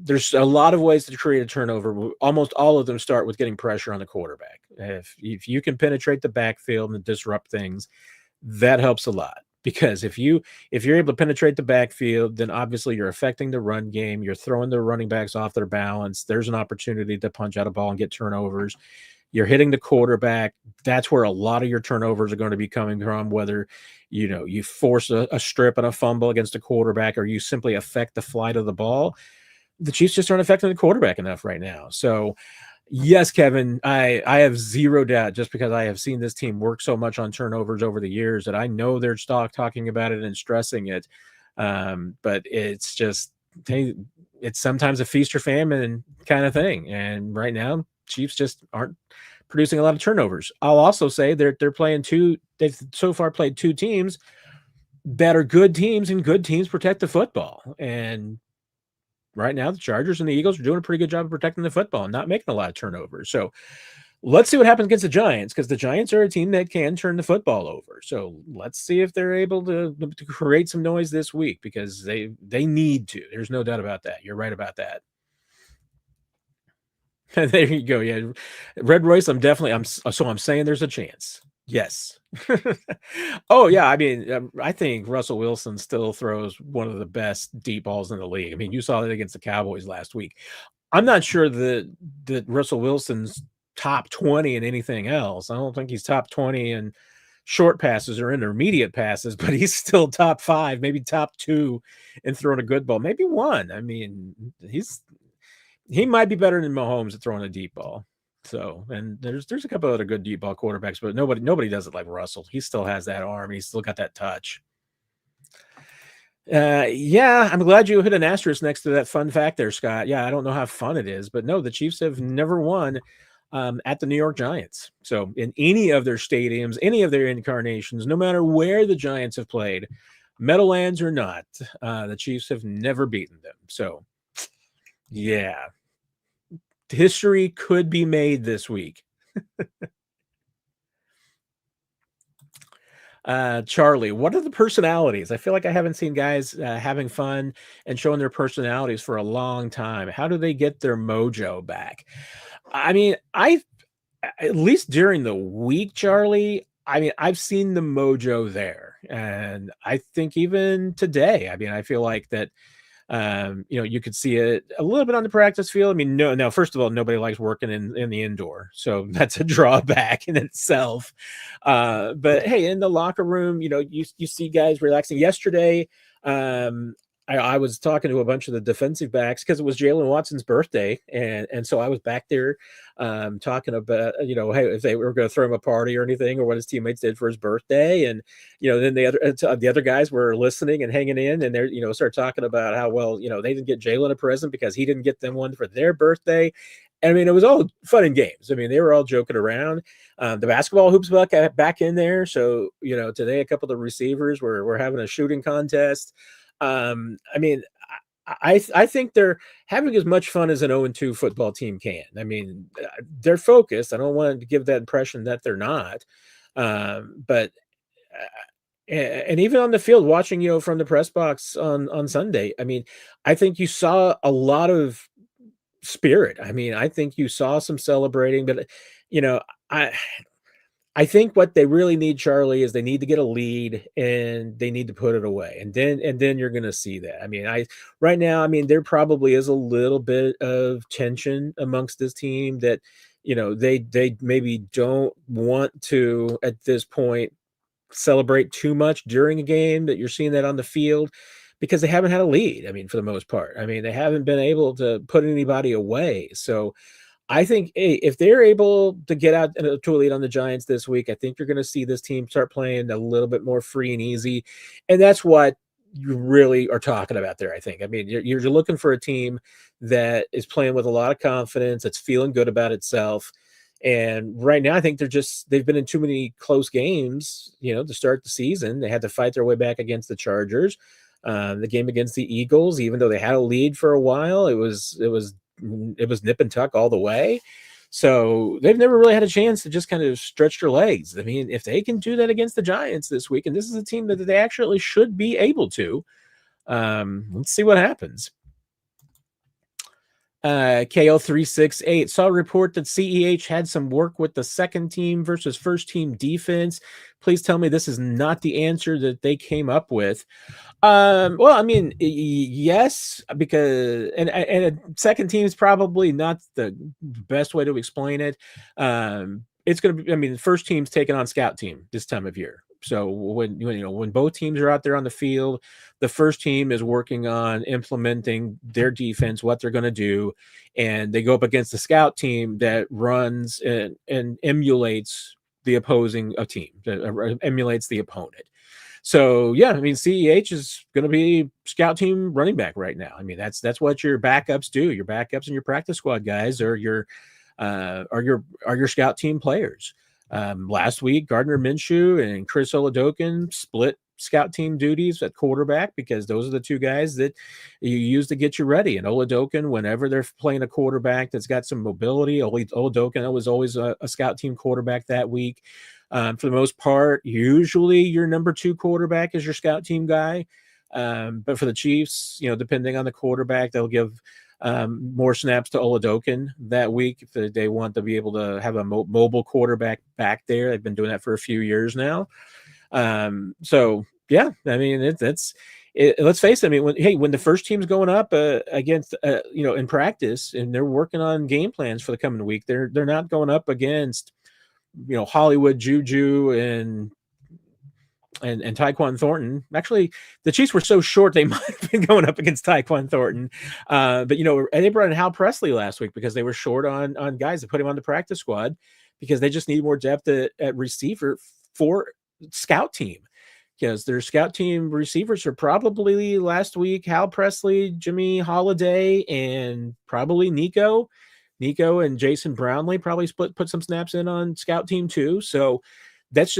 There's a lot of ways to create a turnover. Almost all of them start with getting pressure on the quarterback. If you can penetrate the backfield and disrupt things, that helps a lot. Because if you're able to penetrate the backfield, then obviously you're affecting the run game. You're throwing the running backs off their balance. There's an opportunity to punch out a ball and get turnovers. You're hitting the quarterback. That's where a lot of your turnovers are going to be coming from, whether you force a strip and a fumble against a quarterback, or you simply affect the flight of the ball. The Chiefs just aren't affecting the quarterback enough right now. So yes, Kevin, I have zero doubt, just because I have seen this team work so much on turnovers over the years, that I know they're talking about it and stressing it. But it's just, it's sometimes a feast or famine kind of thing. And right now, Chiefs just aren't producing a lot of turnovers. I'll also say they're playing they've so far played two teams that are good teams, and good teams protect the football. And right now, the Chargers and the Eagles are doing a pretty good job of protecting the football and not making a lot of turnovers. So let's see what happens against the Giants, because the Giants are a team that can turn the football over. So let's see if they're able to create some noise this week, because they need to. There's no doubt about that. You're right about that. There you go. Yeah, Red Royce. I'm saying there's a chance. Yes. Oh yeah. I mean, I think Russell Wilson still throws one of the best deep balls in the league. I mean, you saw that against the Cowboys last week. I'm not sure that Russell Wilson's top 20 in anything else. I don't think he's top 20 in short passes or intermediate passes, but he's still top 5, maybe top 2 in throwing a good ball, maybe 1. I mean, he might be better than Mahomes at throwing a deep ball. So, and there's a couple other good deep ball quarterbacks, but nobody does it like Russell. He still has that arm. He's still got that touch. Yeah, I'm glad you hit an asterisk next to that fun fact there, Scott. Yeah, I don't know how fun it is, but no, the Chiefs have never won at the New York Giants. So in any of their stadiums, any of their incarnations, no matter where the Giants have played, Meadowlands or not, the Chiefs have never beaten them. So yeah, history could be made this week. Charlie, what are the personalities? I feel like I haven't seen guys having fun and showing their personalities for a long time. How do they get their mojo back? I mean, at least during the week, Charlie, I mean, I've seen the mojo there, and I think even today, I mean, I feel like that you could see it a little bit on the practice field. I mean, no, first of all, nobody likes working in the indoor, so that's a drawback in itself. But hey, in the locker room, you see guys relaxing. Yesterday, um, I was talking to a bunch of the defensive backs because it was Jalen Watson's birthday, and so I was back there talking about hey, if they were going to throw him a party or anything, or what his teammates did for his birthday, and then the other guys were listening and hanging in, and they're start talking about how well they didn't get Jalen a present because he didn't get them one for their birthday. I mean, it was all fun and games. I mean, they were all joking around. The basketball hoops back in there. So today a couple of the receivers were having a shooting contest. I mean, I think they're having as much fun as an 0-2 football team can. I mean, they're focused. I don't want to give that impression that they're not. But and even on the field, watching from the press box on Sunday, I mean, I think you saw a lot of spirit. I mean, I think you saw some celebrating, but you know, I I think what they really need, Charlie, is they need to get a lead and they need to put it away. And then you're gonna see that. I mean, I right now, I mean, there probably is a little bit of tension amongst this team that, they maybe don't want to at this point celebrate too much during a game, that you're seeing that on the field because they haven't had a lead. I mean, for the most part. I mean, they haven't been able to put anybody away. So I think, hey, if they're able to get out to a lead on the Giants this week, I think you're going to see this team start playing a little bit more free and easy, and that's what you really are talking about there. I think. I mean, you're looking for a team that is playing with a lot of confidence, that's feeling good about itself, and right now, I think they've been in too many close games, to start the season. They had to fight their way back against the Chargers. The game against the Eagles, even though they had a lead for a while, it was nip and tuck all the way. So they've never really had a chance to just kind of stretch their legs. I mean, if they can do that against the Giants this week, and this is a team that they actually should be able to, let's see what happens. KO368 saw a report that CEH had some work with the second team versus first team defense. Please tell me this is not the answer that they came up with. Well, I mean, yes, because and a second team is probably not the best way to explain it. It's going to be, I mean, the first team's taking on scout team this time of year. So when both teams are out there on the field, the first team is working on implementing their defense, what they're going to do, and they go up against the scout team that runs and emulates the opposing team, that emulates the opponent. So yeah, I mean, CEH is going to be scout team running back right now. I mean, that's what your backups do. Your backups and your practice squad guys are your scout team players. Last week, Gardner Minshew and Chris Oladokun split scout team duties at quarterback because those are the two guys that you use to get you ready. And Oladokun, whenever they're playing a quarterback that's got some mobility, Oladokun was always a scout team quarterback that week. For the most part, usually your number two quarterback is your scout team guy. But for the Chiefs, depending on the quarterback, they'll give more snaps to Oladokun that week if they want to be able to have a mobile quarterback back there. They've been doing that for a few years now. So yeah, I mean, let's face it. I mean, when the first team's going up against, in practice and they're working on game plans for the coming week, they're not going up against, Hollywood Juju and Tyquan Thornton. Actually, the Chiefs were so short they might have been going up against Tyquan Thornton. But they brought in Hal Presley last week because they were short on guys to put him on the practice squad because they just need more depth at receiver for scout team. Because their scout team receivers are probably last week Hal Presley, Jimmy Holiday, and probably Nico and Jason Brownlee probably put some snaps in on scout team too. So that's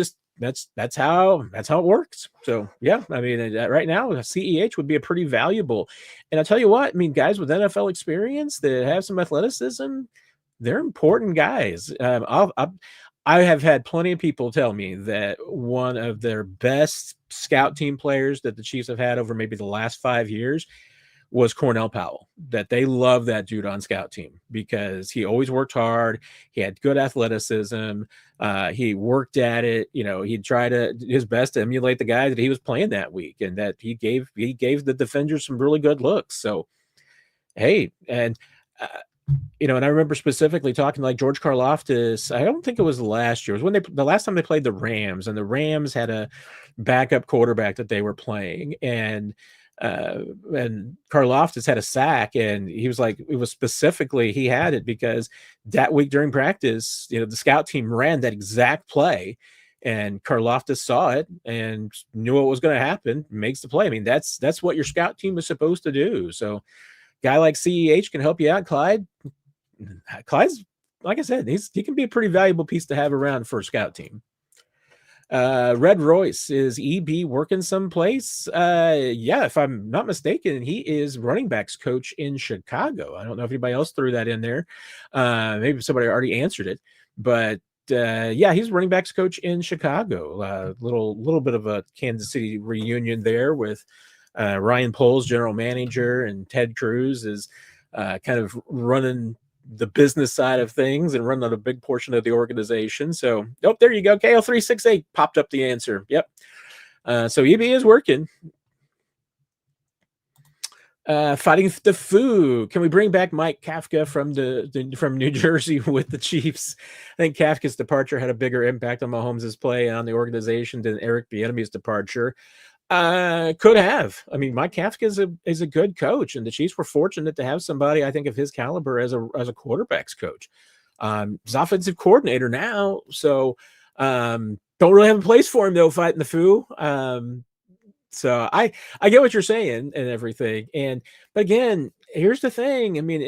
how it works. So yeah, I mean, right now CEH would be a pretty valuable. And I'll tell you what, I mean, guys with NFL experience that have some athleticism, they're important guys. I have had plenty of people tell me that one of their best scout team players that the Chiefs have had over maybe the last 5 years was Cornell Powell, that they love that dude on scout team because he always worked hard. He had good athleticism. He worked at it. He'd try his best to emulate the guy that he was playing that week, and that he gave the defenders some really good looks. So, hey, and uh, and I remember specifically talking to, like, George Karlaftis. I don't think it was last year. It was when the last time they played the Rams, and the Rams had a backup quarterback that they were playing, and Karlaftis had a sack, and he was like, it was specifically he had it because that week during practice, the scout team ran that exact play, and Karlaftis saw it and knew what was going to happen. Makes the play. I mean, that's what your scout team is supposed to do. So, guy like CEH can help you out, Clyde. Clyde's, like I said, he can be a pretty valuable piece to have around for a scout team. Red Royce, is EB working someplace? Yeah, if I'm not mistaken, he is running backs coach in Chicago. I don't know if anybody else threw that in there. Maybe somebody already answered it, but yeah, he's running backs coach in Chicago. Little bit of a Kansas City reunion there with Ryan Poles, general manager, and Ted Cruz is kind of running the business side of things and running a big portion of the organization. So, there you go. KL368 popped up the answer. Yep. So EB is working. Fighting the Foo. Can we bring back Mike Kafka from New Jersey with the Chiefs? I think Kafka's departure had a bigger impact on Mahomes' play and on the organization than Eric Bieniemy's departure. Could have. I mean, Mike Kafka is a good coach, and the Chiefs were fortunate to have somebody, I think, of his caliber as a quarterbacks coach. He's offensive coordinator now, so don't really have a place for him though, fighting the Foo. So I get what you're saying and everything, but again, here's the thing. I mean,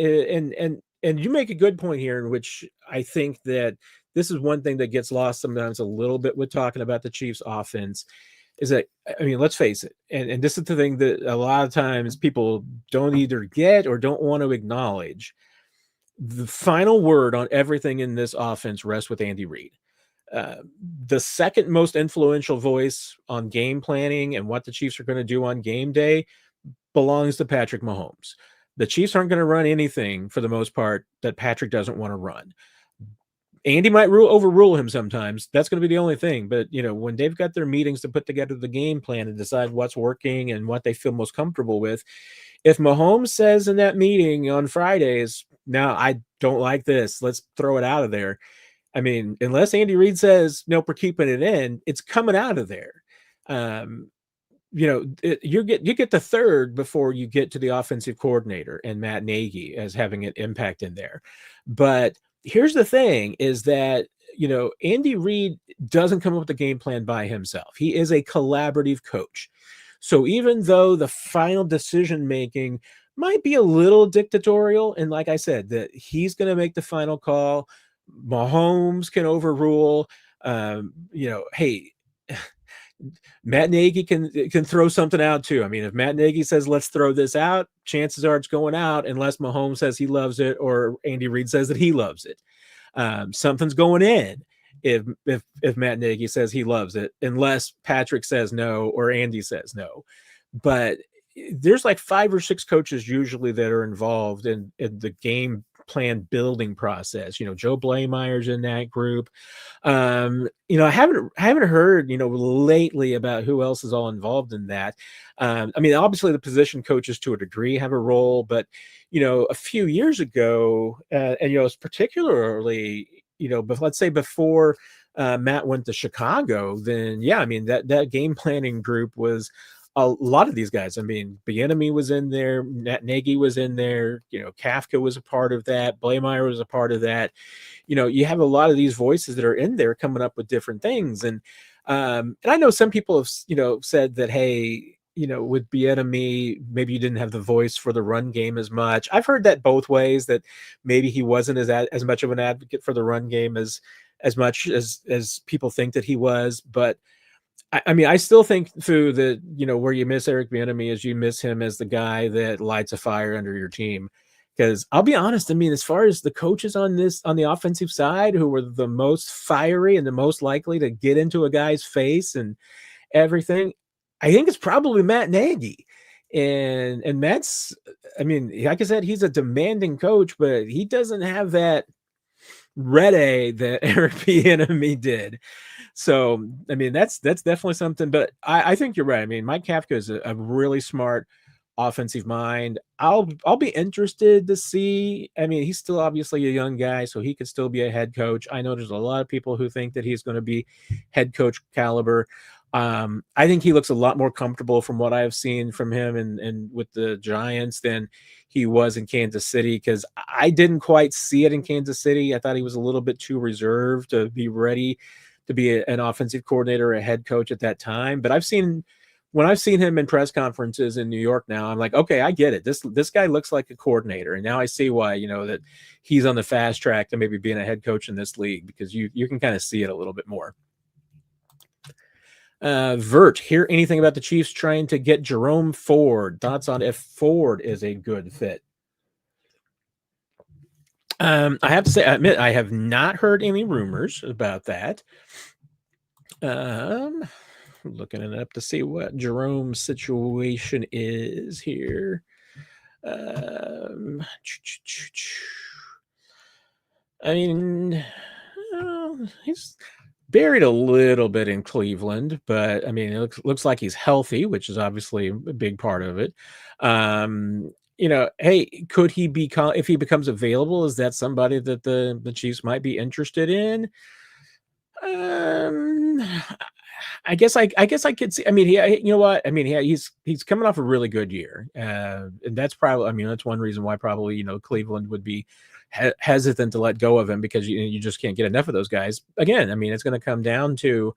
and you make a good point here, in which I think that this is one thing that gets lost sometimes a little bit with talking about the Chiefs offense. Is that, I mean, let's face it, and this is the thing that a lot of times people don't either get or don't want to acknowledge. The final word on everything in this offense rests with Andy Reid. The second most influential voice on game planning and what the Chiefs are going to do on game day belongs to Patrick Mahomes. The Chiefs aren't going to run anything, for the most part, that Patrick doesn't want to run. Andy might overrule him sometimes. That's going to be the only thing. But, when they've got their meetings to put together the game plan and decide what's working and what they feel most comfortable with, if Mahomes says in that meeting on Fridays, no, I don't like this, let's throw it out of there. I mean, unless Andy Reid says, nope, we're keeping it in, it's coming out of there. You get the third before you get to the offensive coordinator and Matt Nagy as having an impact in there. But here's the thing, is that, Andy Reid doesn't come up with the game plan by himself. He is a collaborative coach. So even though the final decision-making might be a little dictatorial, and like I said, that he's going to make the final call, Mahomes can overrule, hey, Matt Nagy can throw something out too. I mean, if Matt Nagy says, let's throw this out, chances are it's going out unless Mahomes says he loves it or Andy Reid says that he loves it. Something's going in if Matt Nagy says he loves it, unless Patrick says no or Andy says no. But there's like 5 or 6 coaches usually that are involved in the game plan building process. Joe Blameyer's in that group. I haven't heard, lately about who else is all involved in that. I mean, obviously the position coaches to a degree have a role, but, a few years ago, and, particularly, but let's say before Matt went to Chicago, then yeah, I mean, that game planning group was a lot of these guys. I mean, Bieniemy was in there, Nagy was in there, Kafka was a part of that, Blameyer was a part of that. You have a lot of these voices that are in there coming up with different things. And I know some people have, said that, hey, with Bieniemy, maybe you didn't have the voice for the run game as much. I've heard that both ways, that maybe he wasn't as much of an advocate for the run game as much as people think that he was. But I mean, I still think, Fu, that, where you miss Eric Bieniemy is you miss him as the guy that lights a fire under your team. Because I'll be honest, I mean, as far as the coaches on the offensive side who were the most fiery and the most likely to get into a guy's face and everything, I think it's probably Matt Nagy. And Matt's, I mean, like I said, he's a demanding coach, but he doesn't have that red A that Eric Bieniemy did. So, I mean, that's definitely something. But I think you're right. I mean, Mike Kafka is a really smart offensive mind. I'll be interested to see. I mean, he's still obviously a young guy, so he could still be a head coach. I know there's a lot of people who think that he's going to be head coach caliber. I think he looks a lot more comfortable from what I've seen from him and with the Giants than he was in Kansas City, because I didn't quite see it in Kansas City. I thought he was a little bit too reserved to be ready to be an offensive coordinator or a head coach at that time. But when I've seen him in press conferences in New York now, I'm like, okay, I get it. This guy looks like a coordinator. And now I see why, that he's on the fast track to maybe being a head coach in this league, because you can kind of see it a little bit more. Vert, hear anything about the Chiefs trying to get Jerome Ford? Thoughts on if Ford is a good fit? I have to say, I admit, I have not heard any rumors about that. Looking it up to see what Jerome's situation is here. I mean, he's buried a little bit in Cleveland, but I mean, it looks like he's healthy, which is obviously a big part of it. Hey, could he become, if he becomes available, is that somebody that the Chiefs might be interested in? I guess I could see. I mean, you know what? I mean, he's coming off a really good year, and that's probably. I mean, that's one reason why probably Cleveland would be hesitant to let go of him, because you just can't get enough of those guys. Again, I mean, it's going to come down to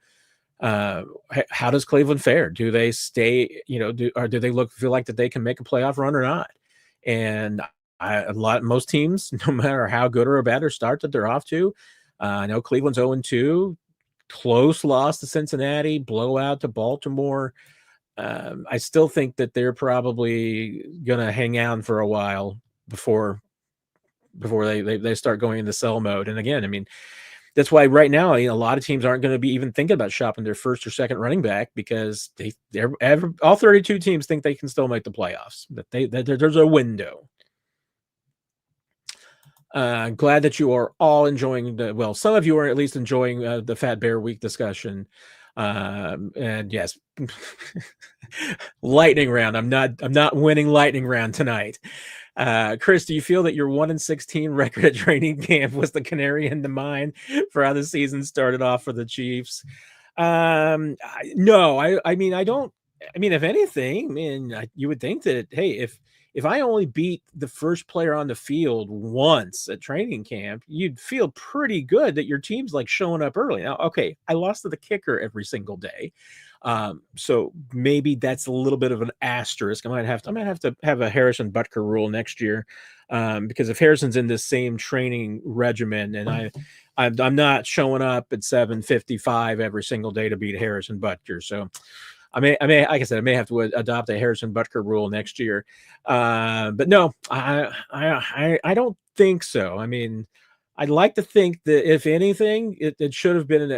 how does Cleveland fare? Do they stay? Do they feel like that they can make a playoff run or not? And most teams, no matter how good or bad or start that they're off to. I know Cleveland's 0-2. Close loss to Cincinnati, blowout to Baltimore. I still think that they're probably going to hang out for a while before they start going into sell mode. And again, I mean, that's why right now, a lot of teams aren't going to be even thinking about shopping their first or second running back, because all 32 teams think they can still make the playoffs. That there's a window. Glad that you are all enjoying some of you are at least enjoying the Fat Bear Week discussion. And yes, lightning round. I'm not winning lightning round tonight. Chris, do you feel that your 1-16 record at training camp was the canary in the mine for how the season started off for the Chiefs? No, I mean, I don't. I mean, if anything, you would think that, hey, if I only beat the first player on the field once at training camp, you'd feel pretty good that your team's like showing up early. Now, okay, I lost to the kicker every single day. So maybe that's a little bit of an asterisk. I might have to have a Harrison Butker rule next year. Because if Harrison's in this same training regimen and I'm not showing up at 7:55 every single day to beat Harrison Butker. So I may, like I said, I may have to adopt a Harrison Butker rule next year. But no, I don't think so. I mean, I'd like to think that if anything, it should have been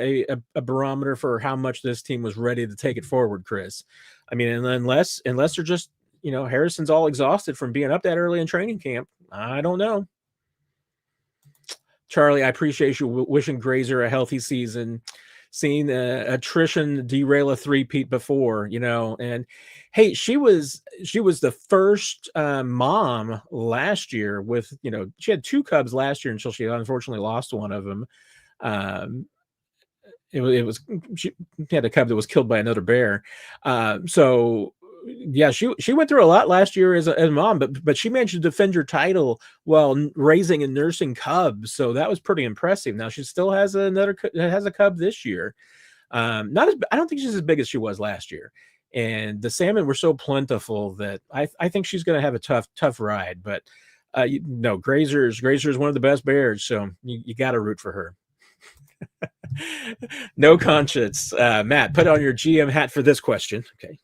a barometer for how much this team was ready to take it forward, Chris. I mean, and unless they're just, Harrison's all exhausted from being up that early in training camp, I don't know. Charlie, I appreciate you wishing Grazer a healthy season. Seen attrition derail a three-peat before, and hey, she was the first mom last year with, she had 2 cubs last year until she unfortunately lost one of them. She had a cub that was killed by another bear. So yeah, she went through a lot last year as a mom, but she managed to defend her title while raising and nursing cubs. So that was pretty impressive. Now she still has a cub this year. I don't think she's as big as she was last year. And the salmon were so plentiful that I think she's going to have a tough ride. But Grazer is one of the best bears, so you got to root for her. No conscience. Matt, put on your GM hat for this question. Okay.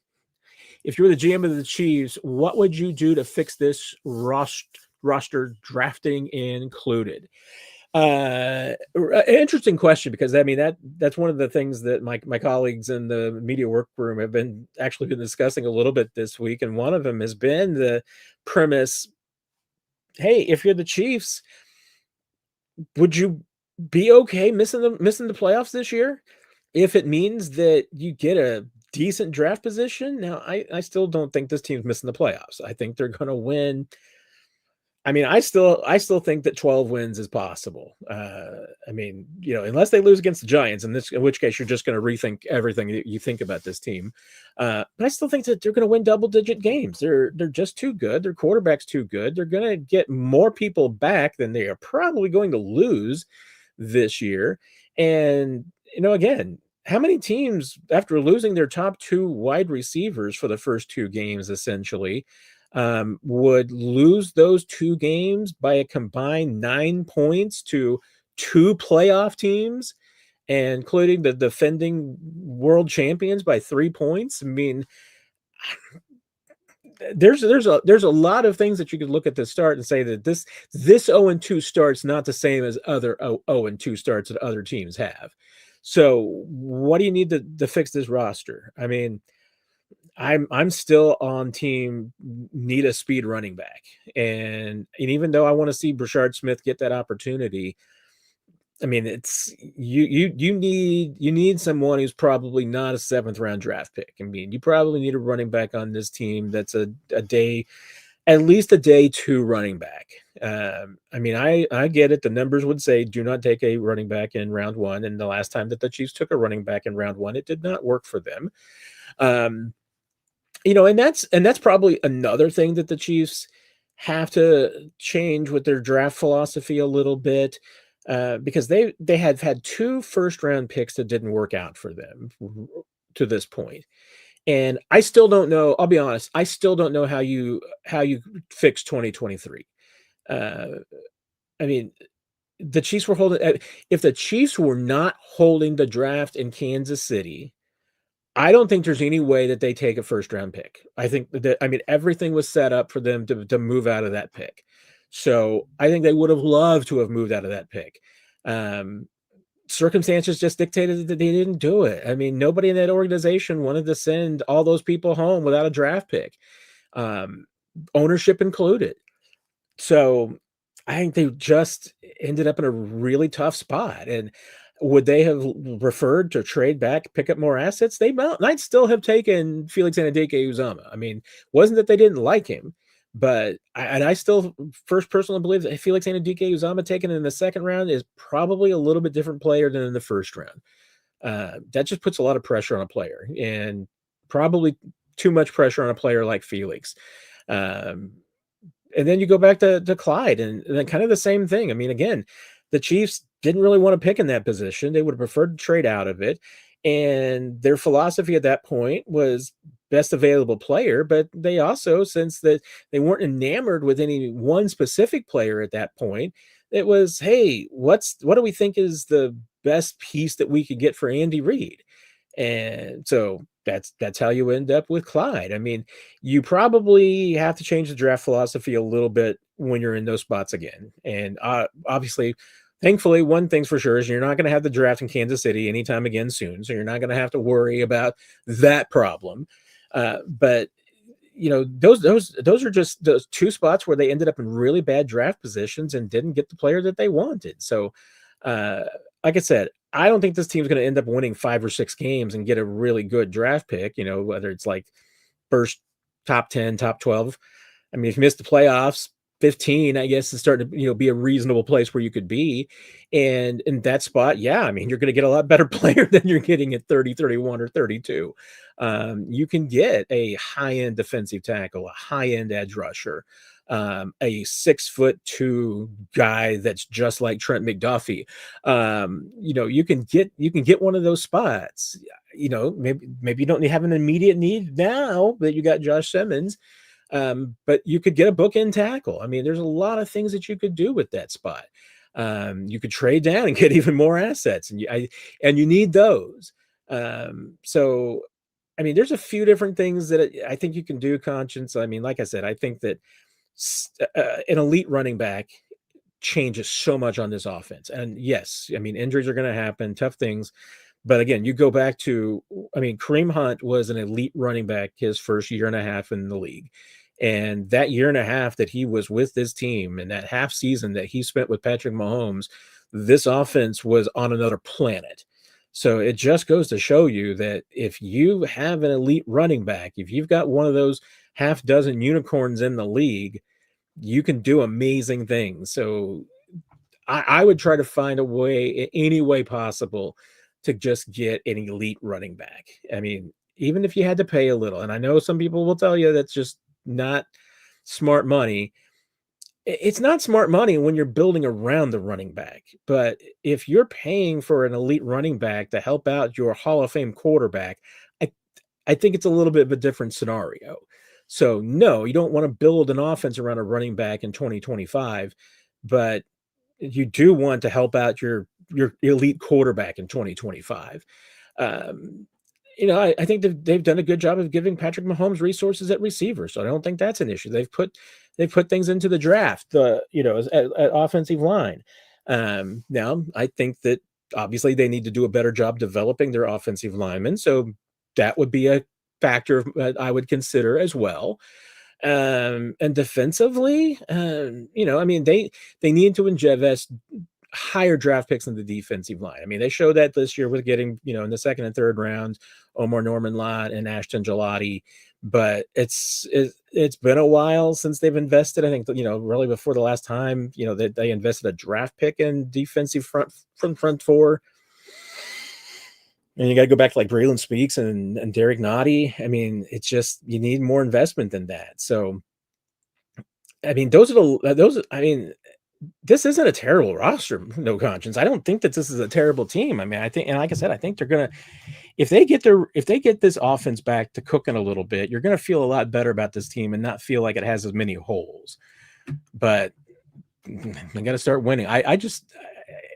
If you were the GM of the Chiefs, what would you do to fix this roster, drafting included? Interesting question, because I mean that's one of the things that my colleagues in the media workroom have been actually been discussing a little bit this week, and one of them has been the premise: hey, if you're the Chiefs, would you be okay missing the playoffs this year if it means that you get a decent draft position? Now, I still don't think this team's missing the playoffs. I think they're going to win. I mean, I still think that 12 wins is possible. I mean, unless they lose against the Giants, in which case you're just going to rethink everything that you think about this team. But I still think that they're going to win double-digit games. They're just too good. Their quarterback's too good. They're going to get more people back than they are probably going to lose this year. And again, how many teams, after losing their top two wide receivers for the first two games, essentially, would lose those two games by a combined 9 points to two playoff teams, and including the defending world champions by 3 points? I mean, there's a lot of things that you could look at the start and say that this 0-2 start's not the same as other 0-2 starts that other teams have. So what do you need to fix this roster? I mean, I'm still on team need a speed running back. And even though I want to see Brashard Smith get that opportunity, I mean, it's you need someone who's probably not a 7th round draft pick. I mean, you probably need a running back on this team that's at least a day 2 running back. I mean, I get it. The numbers would say do not take a running back in round 1. And the last time that the Chiefs took a running back in round 1, it did not work for them. And that's probably another thing that the Chiefs have to change with their draft philosophy a little bit, because they have had 2 first-round picks that didn't work out for them to this point. And I still don't know. I'll be honest. I still don't know how you fix 2023. Uh, I mean, the Chiefs were holding. If the Chiefs were not holding the draft in Kansas City, I don't think there's any way that they take a first-round pick. I think that, I mean, everything was set up for them to move out of that pick. So I think they would have loved to have moved out of that pick. Circumstances just dictated that they didn't do it. I mean, nobody in that organization wanted to send all those people home without a draft pick, ownership included. So I think they just ended up in a really tough spot. And would they have preferred to trade back, pick up more assets? They might still have taken Felix Anudike-Uzomah. I mean, wasn't that they didn't like him, but I still first personally believe that Felix Anudike-Uzomah taken in the second round is probably a little bit different player than in the first round. That just puts a lot of pressure on a player, and probably too much pressure on a player like Felix. And then you go back to Clyde, and then kind of the same thing. I mean, again, the Chiefs didn't really want to pick in that position. They would have preferred to trade out of it. And their philosophy at that point was best available player, but they also, since that they weren't enamored with any one specific player at that point, it was, hey, what do we think is the best piece that we could get for Andy Reid? And so that's how you end up with Clyde. I mean, you probably have to change the draft philosophy a little bit when you're in those spots again. And obviously, thankfully, one thing's for sure is you're not going to have the draft in Kansas City anytime again soon. So you're not going to have to worry about that problem. But those are just those 2 spots where they ended up in really bad draft positions and didn't get the player that they wanted. So, like I said, I don't think this team's going to end up winning 5 or 6 games and get a really good draft pick, whether it's like first top 10, top 12. I mean, if you miss the playoffs, 15, I guess, is starting to, be a reasonable place where you could be. And in that spot, yeah, I mean, you're going to get a lot better player than you're getting at 30, 31, or 32. You can get a high-end defensive tackle, a high-end edge rusher, a 6'2" guy that's just like Trent McDuffie. You can get one of those spots. Maybe you don't have an immediate need now that you got Josh Simmons. But you could get a bookend tackle. I mean, there's a lot of things that you could do with that spot. You could trade down and get even more assets, and you need those. So, I mean, there's a few different things that I think you can do, Conscience. I mean, like I said, I think that an elite running back changes so much on this offense. And yes, I mean, injuries are going to happen, tough things. But again, you go back to, I mean, Kareem Hunt was an elite running back his first year and a half in the league. And that year and a half that he was with this team and that half season that he spent with Patrick Mahomes, this offense was on another planet. So it just goes to show you that if you have an elite running back, if you've got one of those half dozen unicorns in the league, you can do amazing things. So I would try to find a way, any way possible, to just get an elite running back. I mean, even if you had to pay a little, and I know some people will tell you that's just not smart money. It's not smart money when you're building around the running back. But if you're paying for an elite running back to help out your Hall of Fame quarterback, I I think it's a little bit of a different scenario. So no, you don't want to build an offense around a running back in 2025, but you do want to help out your elite quarterback in 2025. Um, I think they've done a good job of giving Patrick Mahomes resources at receiver, so I don't think that's an issue. They've put things into the draft, at offensive line. Now I think that obviously they need to do a better job developing their offensive linemen, so that would be a factor I would consider as well. And defensively, I mean, they need to invest higher draft picks in the defensive line. I mean, they showed that this year with getting, in the second and third rounds, Omar Norman Lott and Ashton Gelati. But it's been a while since they've invested. I think really before the last time, that they invested a draft pick in defensive front four. And you got to go back to like Braylon Speaks and Derrick Nottie. I mean, it's just you need more investment than that. So, I mean, I mean, this isn't a terrible roster, no conscience. I don't think that this is a terrible team. I mean, I think, and like I said, I think they're gonna, if they get this offense back to cooking a little bit, you're gonna feel a lot better about this team and not feel like it has as many holes. But they got to start winning. I just,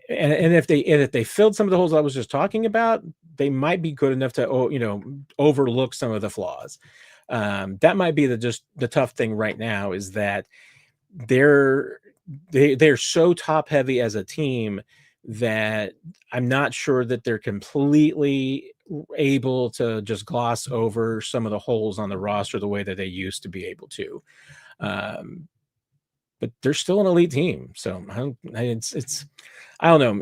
and if they filled some of the holes I was just talking about, they might be good enough to overlook some of the flaws. That might be the tough thing right now is that they're so top heavy as a team that I'm not sure that they're completely able to just gloss over some of the holes on the roster the way that they used to be able to. But they're still an elite team. So I don't know.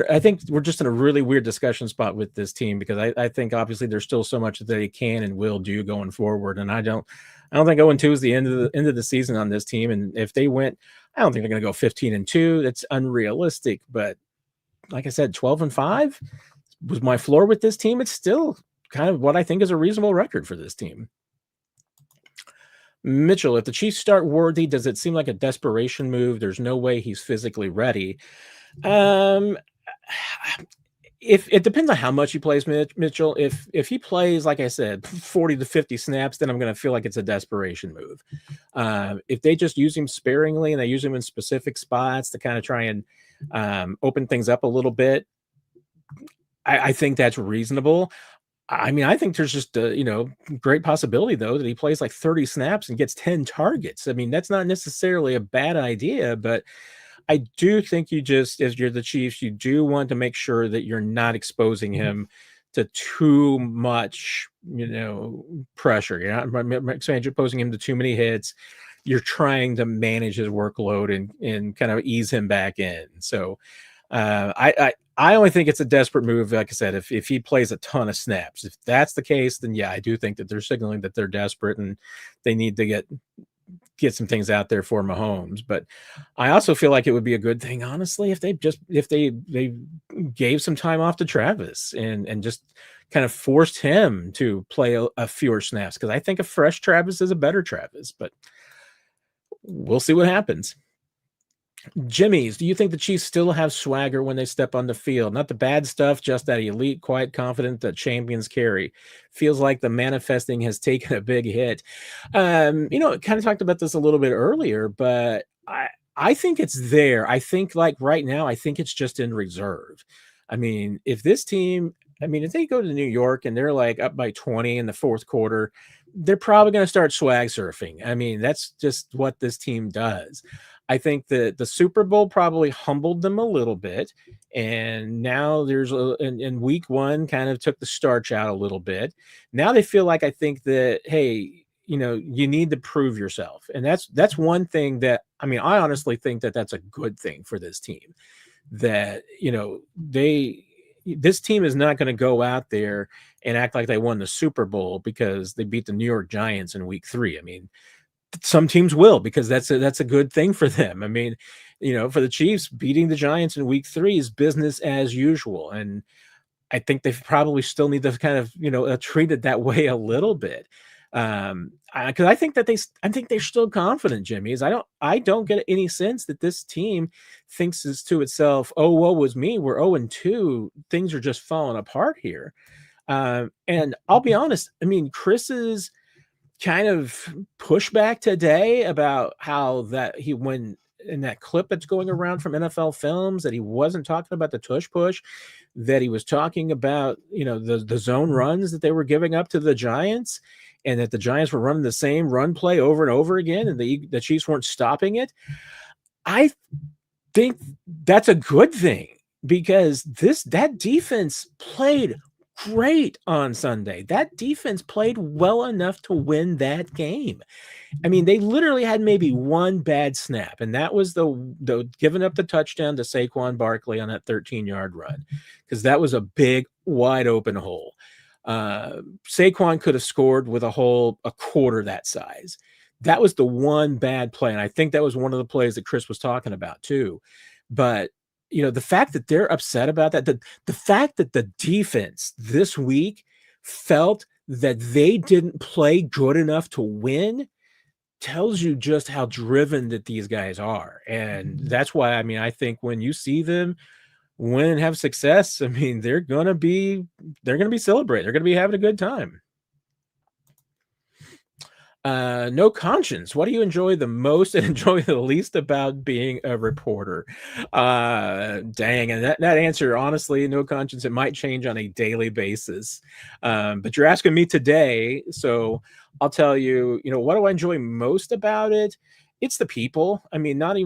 I think we're just in a really weird discussion spot with this team because I think obviously there's still so much that they can and will do going forward. And I don't think 0-2 is the end of the season on this team. And if they went, I don't think they're going to go 15-2. That's unrealistic. But like I said, 12-5 was my floor with this team. It's still kind of what I think is a reasonable record for this team. Mitchell, if the Chiefs start Worthy, does it seem like a desperation move? There's no way he's physically ready. If it depends on how much he plays, Mitchell. If he plays, like I said, 40 to 50 snaps, then I'm going to feel like it's a desperation move. If they just use him sparingly and they use him in specific spots to kind of try and open things up a little bit, I think that's reasonable. I mean, I think there's just a great possibility though that he plays like 30 snaps and gets 10 targets. I mean, that's not necessarily a bad idea, but I do think as you're the Chiefs, you do want to make sure that you're not exposing him to too much, pressure. You're not exposing him to too many hits. You're trying to manage his workload and kind of ease him back in. So I only think it's a desperate move. Like I said, if he plays a ton of snaps, if that's the case, then yeah, I do think that they're signaling that they're desperate and they need to get some things out there for Mahomes. But I also feel like it would be a good thing, honestly, if they gave some time off to Travis and just kind of forced him to play a fewer snaps. Cause I think a fresh Travis is a better Travis, but we'll see what happens. Jimmy's, do you think the Chiefs still have swagger when they step on the field? Not the bad stuff, just that elite, quiet, confident that champions carry. Feels like the manifesting has taken a big hit. Kind of talked about this a little bit earlier, but I think it's there. I think like right now, I think it's just in reserve. I mean, if they go to New York and they're like up by 20 in the fourth quarter, they're probably going to start swag surfing. I mean, that's just what this team does. I think that the Super Bowl probably humbled them a little bit, and now there's in week one kind of took the starch out a little bit. Now they feel like I think that hey, you need to prove yourself, and that's one thing that I mean I honestly think that that's a good thing for this team. That this team is not going to go out there and act like they won the Super Bowl because they beat the New York Giants in week three. I mean, some teams will because that's a good thing for them. I mean, for the Chiefs, beating the Giants in week three is business as usual. And I think they probably still need to kind of, treat it that way a little bit. Because I think that I think they're still confident, Jimmy. I don't get any sense that this team thinks is to itself, oh, woe was me. We're 0-2. Things are just falling apart here. And I'll be honest. I mean, Chris's kind of pushback today about how that he when in that clip that's going around from NFL Films that he wasn't talking about the tush push, that he was talking about the zone runs that they were giving up to the Giants, and that the Giants were running the same run play over and over again, and the Chiefs weren't stopping it. I think that's a good thing because that defense played great on Sunday. That defense played well enough to win that game. I mean, they literally had maybe one bad snap, and that was the giving up the touchdown to Saquon Barkley on that 13-yard run, because that was a big, wide open hole. Saquon could have scored with a quarter that size. That was the one bad play, and I think that was one of the plays that Chris was talking about too. But the fact that they're upset about that, the fact that the defense this week felt that they didn't play good enough to win tells you just how driven that these guys are. And that's why, I mean, I think when you see them win and have success, I mean, they're going to be celebrating. They're going to be having a good time. No conscience. What do you enjoy the most and enjoy the least about being a reporter? Dang. And that answer, honestly, no conscience, it might change on a daily basis. But you're asking me today. So I'll tell you, what do I enjoy most about it? It's the people. I mean, not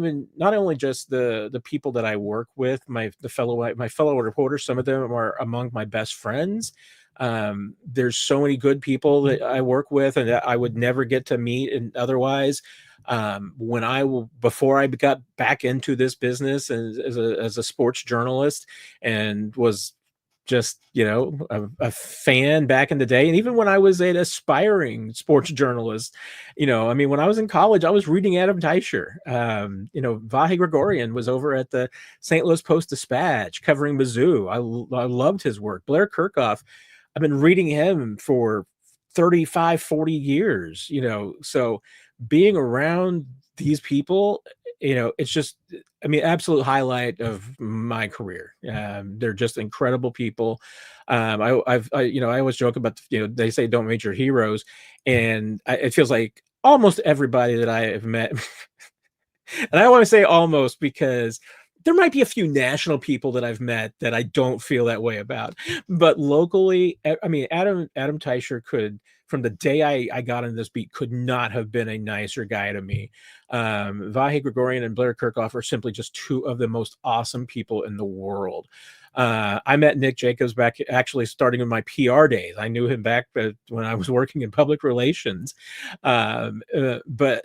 only just the people that I work with, my fellow reporters, some of them are among my best friends. There's so many good people that I work with and that I would never get to meet and otherwise. Before I got back into this business as a sports journalist and was just a fan back in the day, and even when I was an aspiring sports journalist, I mean, when I was in college, I was reading Adam Teicher. Vahe Gregorian was over at the St. Louis Post-Dispatch covering Mizzou. I loved his work. Blair Kirchhoff, I've been reading him for 35, 40 years, so being around these people, it's just, I mean, absolute highlight of my career. They're just incredible people. I always joke about, they say don't meet your heroes. And it feels like almost everybody that I have met, and I want to say almost because there might be a few national people that I've met that I don't feel that way about, but locally, I mean, Adam Teicher from the day I got on this beat, could not have been a nicer guy to me. Vahe Gregorian and Blair Kirchhoff are simply just two of the most awesome people in the world. I met Nick Jacobs back actually starting in my PR days. I knew him back when I was working in public relations. But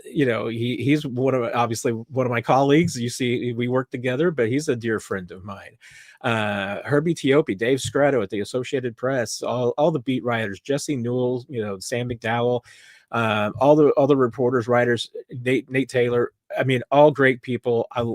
he's obviously one of my colleagues. You see, we work together, but he's a dear friend of mine. Herbie Tiopi, Dave Scratto at the Associated Press, all the beat writers, Jesse Newell, Sam McDowell, all the reporters, writers, Nate Taylor. I mean, all great people. I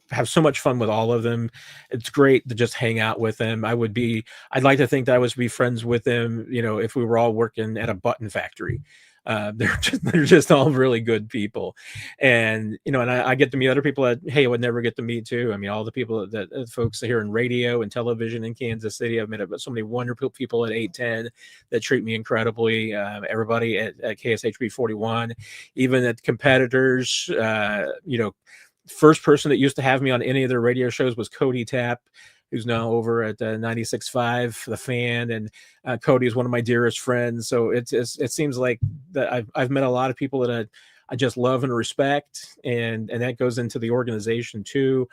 have so much fun with all of them. It's great to just hang out with them. I'd like to think that I was be friends with them, if we were all working at a button factory. They're just all really good people. And, and I get to meet other people that, hey, I would never get to meet too. I mean, all the people that folks here in radio and television in Kansas City, I've met so many wonderful people at 810 that treat me incredibly. Everybody at KSHB 41, even at competitors, first person that used to have me on any of their radio shows was Cody Tapp, who's now over at 96.5, The Fan, and Cody is one of my dearest friends. So it seems like that I've met a lot of people that just love and respect, and that goes into the organization too.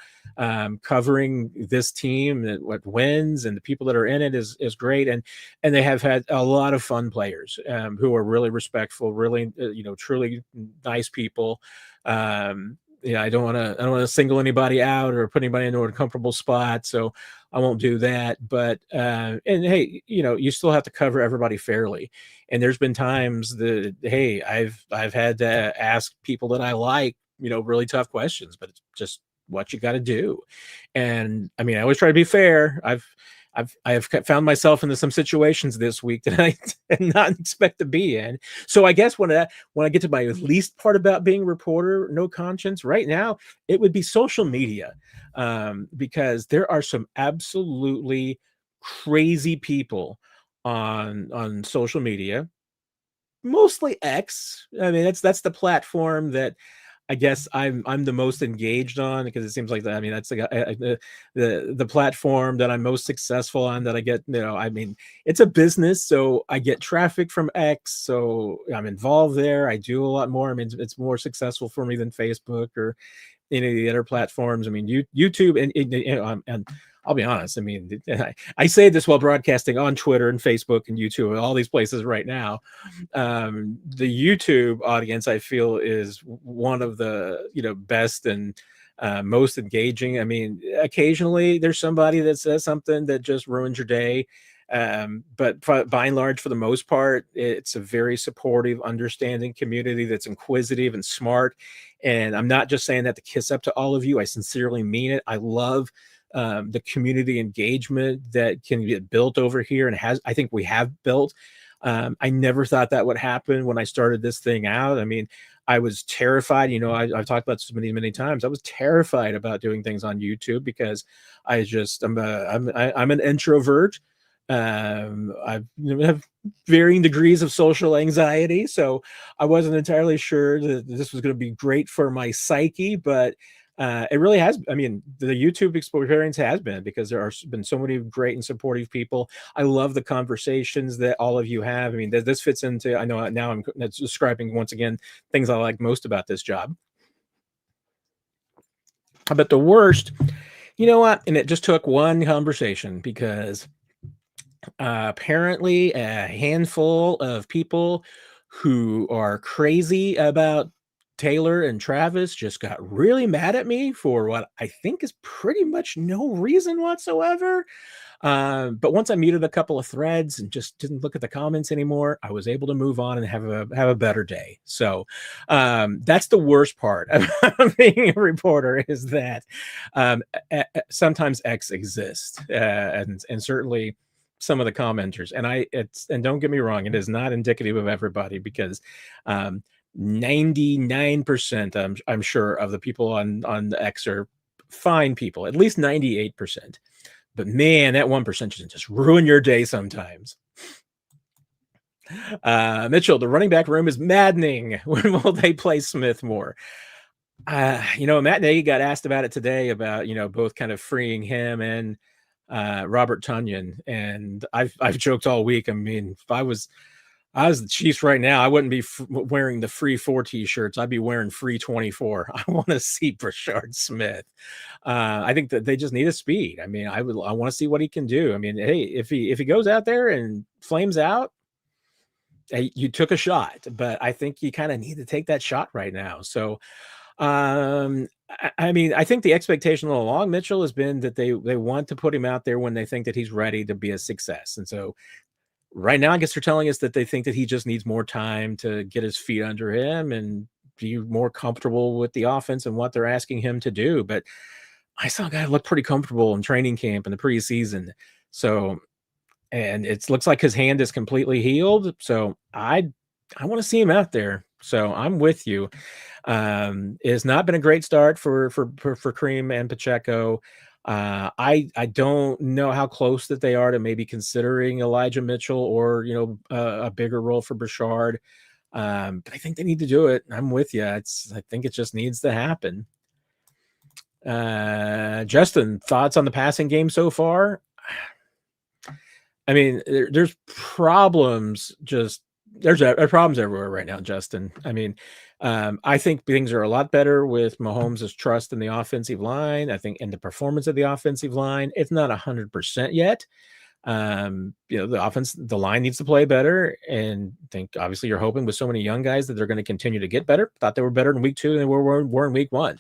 Covering this team that what wins and the people that are in it is great, and they have had a lot of fun players who are really respectful, really truly nice people. I don't want to single anybody out or put anybody into a comfortable spot, so I won't do that. But and hey, you still have to cover everybody fairly. And there's been times that, hey, I've had to ask people that I like, really tough questions, but it's just what you got to do. And I mean, I always try to be fair. I have found myself into some situations this week that I did not expect to be in. So I guess when I get to my least part about being a reporter, no conscience, right now, it would be social media, because there are some absolutely crazy people on social media, mostly X. I mean, that's the platform that I guess I'm the most engaged on, because it seems like that. I mean, that's the platform that I'm most successful on, that I get. I mean, it's a business, so I get traffic from X, so I'm involved there. I do a lot more. I mean, it's more successful for me than Facebook or any of the other platforms. I mean, YouTube and I'll be honest. I mean, I say this while broadcasting on Twitter and Facebook and YouTube and all these places right now. The YouTube audience, I feel, is one of the best and most engaging. I mean, occasionally there's somebody that says something that just ruins your day. But by and large, for the most part, it's a very supportive, understanding community that's inquisitive and smart. And I'm not just saying that to kiss up to all of you. I sincerely mean it. I love the community engagement that can get built over here, and I think we have built. I never thought that would happen when I started this thing out. I mean, I was terrified. I've talked about this many times. I was terrified about doing things on YouTube because I'm an introvert. I have varying degrees of social anxiety, so I wasn't entirely sure that this was going to be great for my psyche, but it really has. I mean, the YouTube experience has been, because there are been so many great and supportive people. I love the conversations that all of you have. I mean, this fits into, I know now I'm describing once again things I like most about this job. But the worst, you know what? And it just took one conversation, because apparently a handful of people who are crazy about Taylor and Travis just got really mad at me for what I think is pretty much no reason whatsoever. But once I muted a couple of threads and just didn't look at the comments anymore, I was able to move on and have a better day. So that's the worst part of being a reporter, is that sometimes X exists, and certainly some of the commenters. And don't get me wrong, it is not indicative of everybody, because 99%, I'm sure, of the people on X are fine people, at least 98%. But man, that 1% can just ruin your day sometimes. Mitchell, the running back room is maddening. When will they play Smith more? Matt Nagy got asked about it today, about both kind of freeing him and Robert Tonyan, and I've joked all week. I mean, if I was the Chiefs right now, I wouldn't be wearing the free 4 t-shirts. I'd be wearing free 24. I want to see Brashard Smith. I think that they just need a speed. I mean, I want to see what he can do. I mean, hey, if he goes out there and flames out, hey, you took a shot, but I think you kind of need to take that shot right now. So, I mean, I think the expectation all along, Mitchell, has been that they want to put him out there when they think that he's ready to be a success. And so right now, I guess they're telling us that they think that he just needs more time to get his feet under him and be more comfortable with the offense and what they're asking him to do. But I saw a guy look pretty comfortable in training camp in the preseason. So, and it looks like his hand is completely healed. So I want to see him out there. So I'm with you. It has not been a great start for Kareem and Pacheco. I don't know how close that they are to maybe considering Elijah Mitchell or a bigger role for Brashard. But I think they need to do it. I'm with you. I think it just needs to happen. Justin, thoughts on the passing game so far? I mean, there's problems just There's problems everywhere right now, Justin. I mean, I think things are a lot better with Mahomes' trust in the offensive line. I think in the performance of the offensive line, it's not 100% yet. The line needs to play better, and I think obviously you're hoping with so many young guys that they're going to continue to get better. Thought they were better in week 2 than they were in week 1.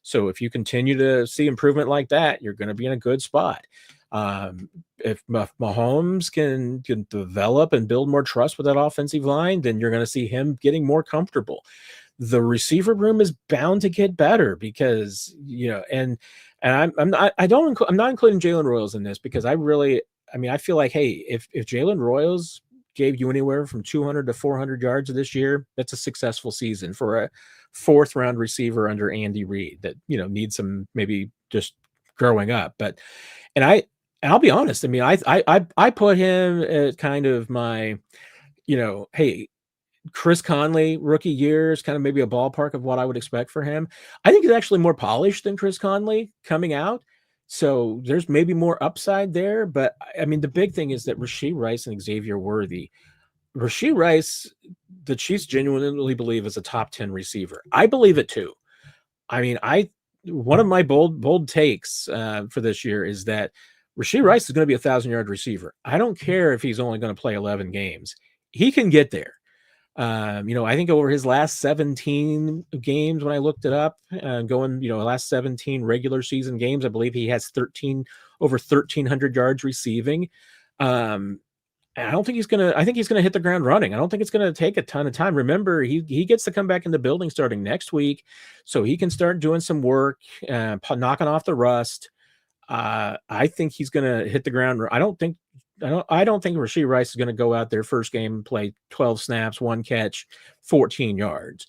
So if you continue to see improvement like that, you're going to be in a good spot. If Mahomes can develop and build more trust with that offensive line, then you're going to see him getting more comfortable. The receiver room is bound to get better because I'm not including Jalen Royals in this because I feel like, hey, if Jalen Royals gave you anywhere from 200 to 400 yards this year, that's a successful season for a 4th round receiver under Andy Reid that needs some maybe just growing up. But and I'll be honest. I mean, I put him at kind of my, hey, Chris Conley rookie year is kind of maybe a ballpark of what I would expect for him. I think he's actually more polished than Chris Conley coming out. So there's maybe more upside there. But I mean, the big thing is that Rashee Rice and Xavier Worthy. Rashee Rice, the Chiefs genuinely believe is a top 10 receiver. I believe it too. I mean, one of my bold takes for this year is that Rashee Rice is going to be a 1,000-yard receiver. I don't care if he's only going to play 11 games. He can get there. I think over his last 17 games, when I looked it up, last 17 regular season games, I believe he has over 1,300 yards receiving. I think he's going to hit the ground running. I don't think it's going to take a ton of time. Remember, he gets to come back in the building starting next week, so he can start doing some work, knocking off the rust. I think he's going to hit the ground. I don't think Rashee Rice is going to go out there first game, play 12 snaps, 1 catch, 14 yards.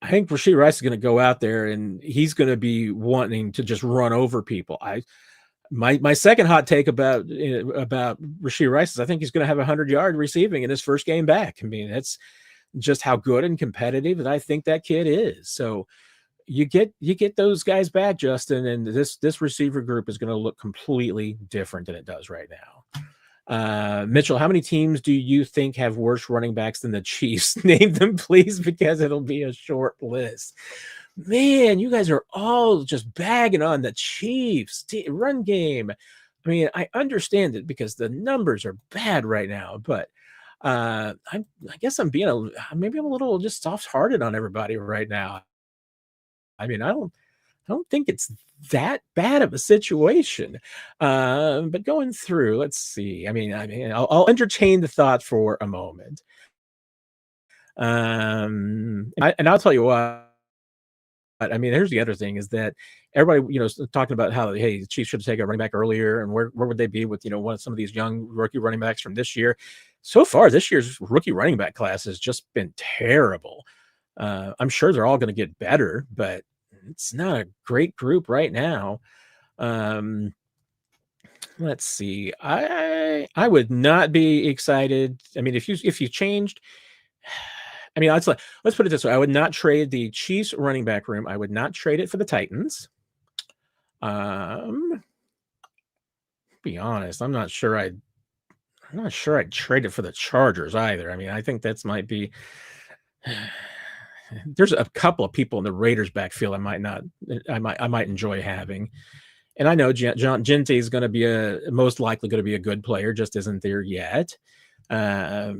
I think Rashee Rice is going to go out there and he's going to be wanting to just run over people. My second hot take about Rashee Rice is I think he's going to have 100-yard receiving in his first game back. I mean, that's just how good and competitive that I think that kid is. So you get those guys back, Justin, and this receiver group is going to look completely different than it does right now. Mitchell, how many teams do you think have worse running backs than the Chiefs? Name them, please, because it'll be a short list. Man, you guys are all just bagging on the Chiefs run game. I mean, I understand it because the numbers are bad right now, but I guess I'm maybe I'm a little just soft-hearted on everybody right now. I mean, I don't think it's that bad of a situation. But going through, let's see. I'll entertain the thought for a moment. And I'll tell you what. I mean, here's the other thing is that everybody, is talking about how, hey, the Chiefs should have taken a running back earlier, and where would they be with, some of these young rookie running backs from this year? So far, this year's rookie running back class has just been terrible. I'm sure they're all going to get better, but it's not a great group right now. Let's see. I would not be excited. I mean, if you changed, I mean, let's put it this way. I would not trade the Chiefs running back room. I would not trade it for the Titans. Be honest, I'm not sure I'd trade it for the Chargers either. I mean, I think that's might be. There's a couple of people in the Raiders backfield I might enjoy having. And I know John Gente is going to be most likely going to be a good player, just isn't there yet. I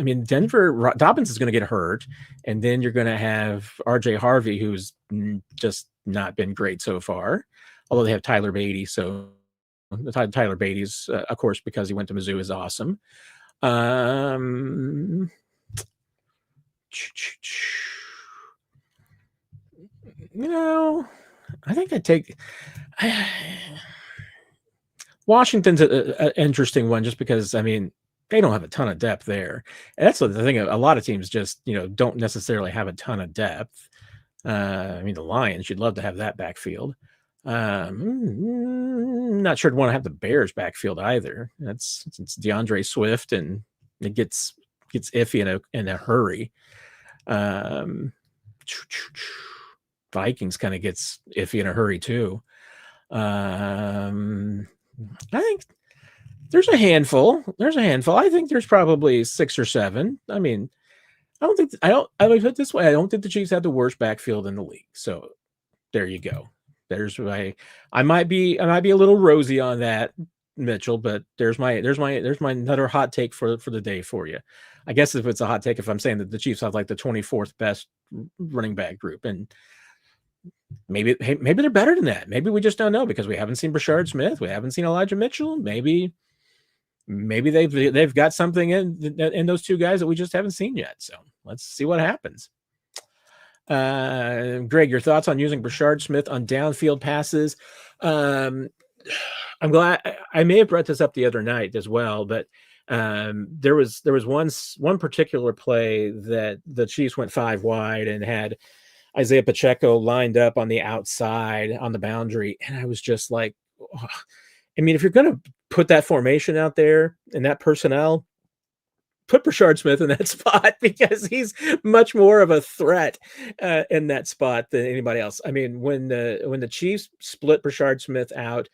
mean, Denver, Dobbins is going to get hurt, and then you're going to have RJ Harvey, who's just not been great so far, although they have Tyler Beatty. So Tyler Beatty's, of course, because he went to Mizzou, is awesome. I think I'd take Washington's an interesting one just because, I mean, they don't have a ton of depth there. And that's the thing. A lot of teams just, don't necessarily have a ton of depth. I mean, the Lions, you'd love to have that backfield. Not sure I'd want to have the Bears backfield either. It's DeAndre Swift, and it gets iffy in a hurry. Vikings kind of gets iffy in a hurry too. I think There's a handful. There's a handful. I think there's probably 6 or 7. I mean, I would put it this way, I don't think the Chiefs have the worst backfield in the league. So there you go. There's my I might be a little rosy on that, Mitchell, but there's my another hot take for the day for you. I guess if it's a hot take if I'm saying that the Chiefs have like the 24th best running back group, and maybe they're better than that. Maybe we just don't know because we haven't seen Brashard Smith, we haven't seen Elijah Mitchell. Maybe they've got something in those two guys that we just haven't seen yet. So let's see what happens. Greg, your thoughts on using Brashard Smith on downfield passes? I'm glad I may have brought this up the other night as well, but there was one particular play that the Chiefs went 5 wide and had Isaiah Pacheco lined up on the outside on the boundary, and I was just like, oh. I mean, if you're going to put that formation out there and that personnel, put Brashard Smith in that spot because he's much more of a threat in that spot than anybody else. I mean, when the Chiefs split Brashard Smith out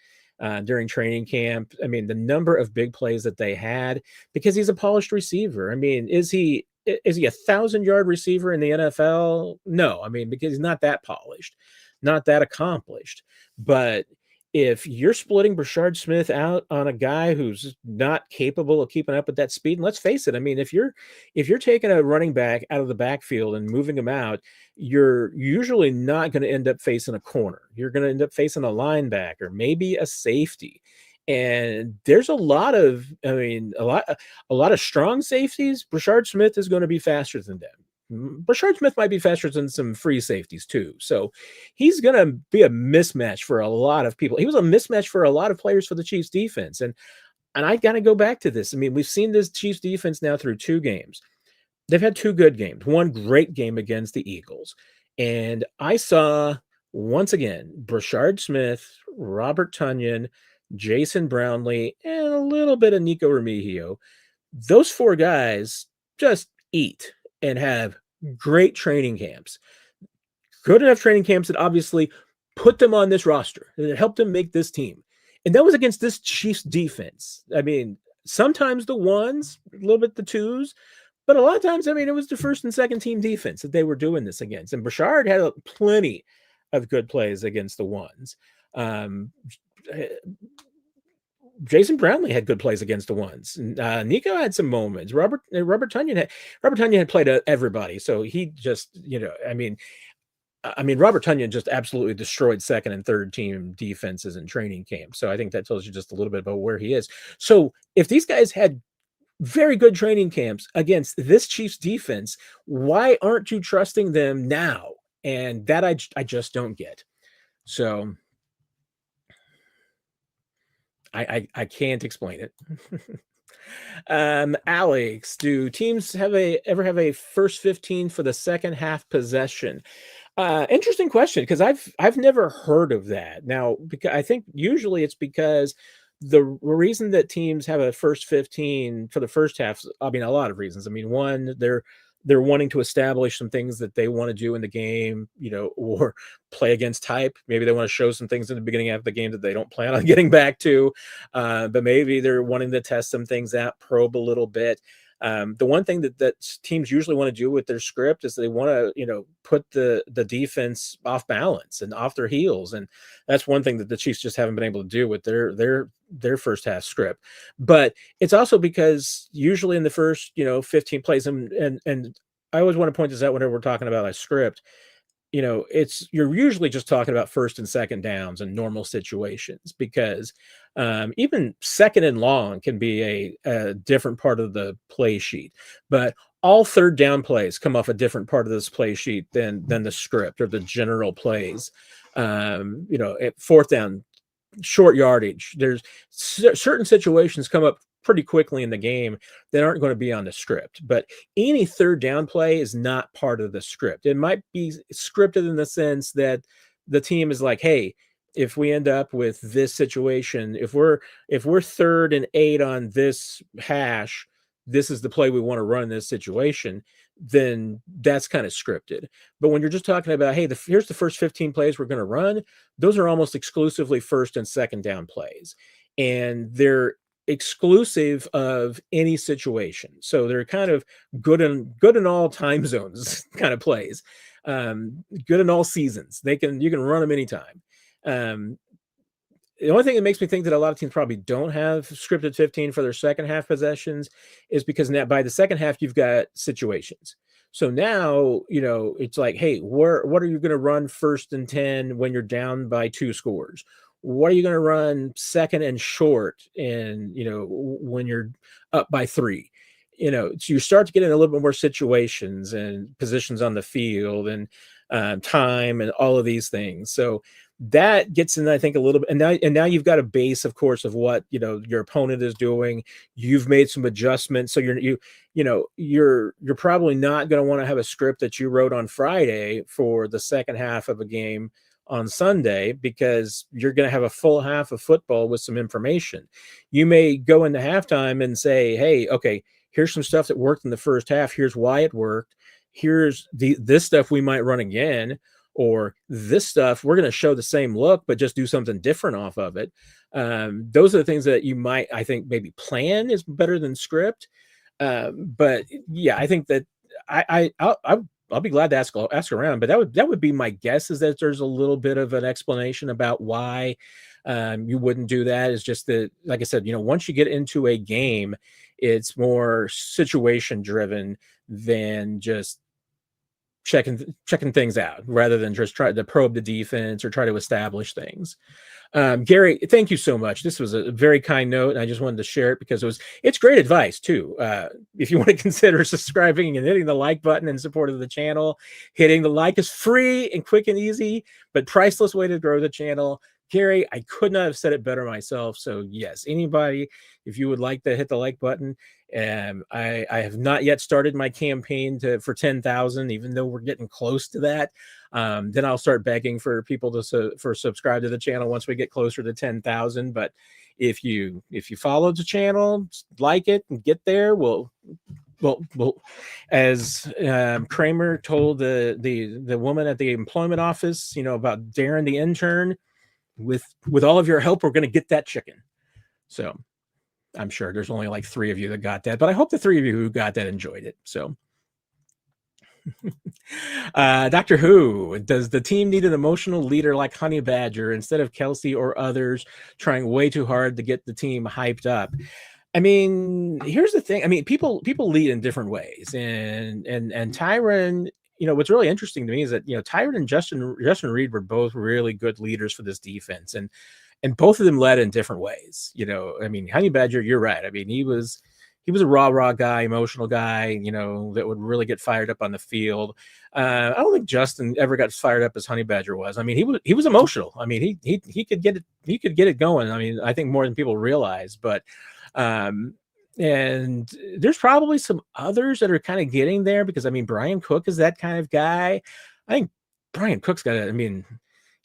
during training camp, I mean, the number of big plays that they had because he's a polished receiver. I mean, is he a 1,000-yard receiver in the NFL? No, I mean, because he's not that polished, not that accomplished. But if you're splitting Brashard Smith out on a guy who's not capable of keeping up with that speed, and let's face it, I mean, if you're taking a running back out of the backfield and moving him out, you're usually not going to end up facing a corner. You're going to end up facing a linebacker, maybe a safety. And there's a lot of strong safeties. Brashard Smith is going to be faster than them. Brashard Smith might be faster than some free safeties too. So he's going to be a mismatch for a lot of people. He was a mismatch for a lot of players for the Chiefs defense. And I got to go back to this. I mean, we've seen this Chiefs defense now through 2 games. They've had 2 good games, one great game against the Eagles. And I saw once again, Brashard Smith, Robert Tonyan, Jason Brownlee, and a little bit of Nico Remigio. Those 4 guys just eat and have great training camps, good enough training camps that obviously put them on this roster and helped them make this team. And that was against this Chiefs defense. I mean, sometimes the 1s, a little bit the 2s, but a lot of times, I mean, it was the first and second team defense that they were doing this against. And Brashard had plenty of good plays against the 1s. Jason Brownlee had good plays against the 1s. Nico had some moments. Robert Tonyan had played everybody, so he just, I mean, Robert Tonyan just absolutely destroyed second and third team defenses in training camp. So I think that tells you just a little bit about where he is. So if these guys had very good training camps against this Chiefs defense, why aren't you trusting them now? And that I just don't get. So I can't explain it. Alex, do teams ever have a first 15 for the second half possession? Interesting question, because I've never heard of that. Now, because I think usually it's because the reason that teams have a first 15 for the first half, I mean, a lot of reasons. I mean, one, they're wanting to establish some things that they want to do in the game, or play against type. Maybe they want to show some things in the beginning of the game that they don't plan on getting back to. But maybe they're wanting to test some things out, probe a little bit. The one thing that teams usually want to do with their script is they want to, put the defense off balance and off their heels. And that's one thing that the Chiefs just haven't been able to do with their first half script. But it's also because usually in the first, 15 plays, and I always want to point this out whenever we're talking about a script, you're usually just talking about first and second downs in normal situations, because even second and long can be a different part of the play sheet, but all third down plays come off a different part of this play sheet than the script or the general plays. At fourth down, short yardage, there's certain situations come up pretty quickly in the game that aren't going to be on the script. But any third down play is not part of the script. It might be scripted in the sense that the team is like, hey, if we end up with this situation, if we're 3rd and 8 on this hash, this is the play we want to run in this situation, then that's kind of scripted. But when you're just talking about, hey, here's the first 15 plays we're going to run, those are almost exclusively first and second down plays. And exclusive of any situation. So they're kind of good in all time zones kind of plays. Good in all seasons. You can run them anytime. The only thing that makes me think that a lot of teams probably don't have scripted 15 for their second half possessions is because now by the second half you've got situations. So now, it's like, hey, what are you going to run 1st and 10 when you're down by 2 scores? What are you going to run 2nd and short and, when you're up by 3? So you start to get in a little bit more situations and positions on the field and time and all of these things. So that gets in, I think, a little bit, and now you've got a base, of course, of what your opponent is doing. You've made some adjustments, so you're probably not going to want to have a script that you wrote on Friday for the second half of a game on Sunday, because you're going to have a full half of football with some information. You may go into halftime and say, hey, okay, here's some stuff that worked in the first half. Here's why it worked. Here's this stuff we might run again, or this stuff we're going to show the same look but just do something different off of it. Those are the things that you might, I think, maybe plan is better than script. But yeah, I think that I'll be glad to ask around, but that would be my guess, is that there's a little bit of an explanation about why you wouldn't do that. Is just that, like I said, once you get into a game, it's more situation driven than just checking things out, rather than just try to probe the defense or try to establish things. Gary, thank you so much. This was a very kind note, and I just wanted to share it because it's great advice too. If you want to consider subscribing and hitting the like button in support of the channel, hitting the like is free and quick and easy, but priceless way to grow the channel. Gary, I could not have said it better myself. So yes, anybody, if you would like to hit the like button, I have not yet started my campaign for 10,000, even though we're getting close to that. Then I'll start begging for people to subscribe to the channel once we get closer to 10,000. But if you follow the channel, like it, and get there, we'll as Kramer told the woman at the employment office, about Darren the intern, with all of your help, we're going to get that chicken. So I'm sure there's only like 3 of you that got that, but I hope the 3 of you who got that enjoyed it. So Doctor Who, does the team need an emotional leader like Honey Badger instead of Kelsey or others trying way too hard to get the team hyped up? I mean, here's the thing. I mean, people lead in different ways, and Tyron, what's really interesting to me is that, Tyron and Justin Reed were both really good leaders for this defense, and both of them led in different ways. I mean, Honey Badger, you're right. I mean, he was a rah guy, emotional guy, that would really get fired up on the field. I don't think Justin ever got fired up as Honey Badger was. I mean, he was emotional. I mean, he could get it going. I mean, I think more than people realize. But and there's probably some others that are kind of getting there, because I mean, Brian Cook is that kind of guy. I think Brian Cook's got to, I mean,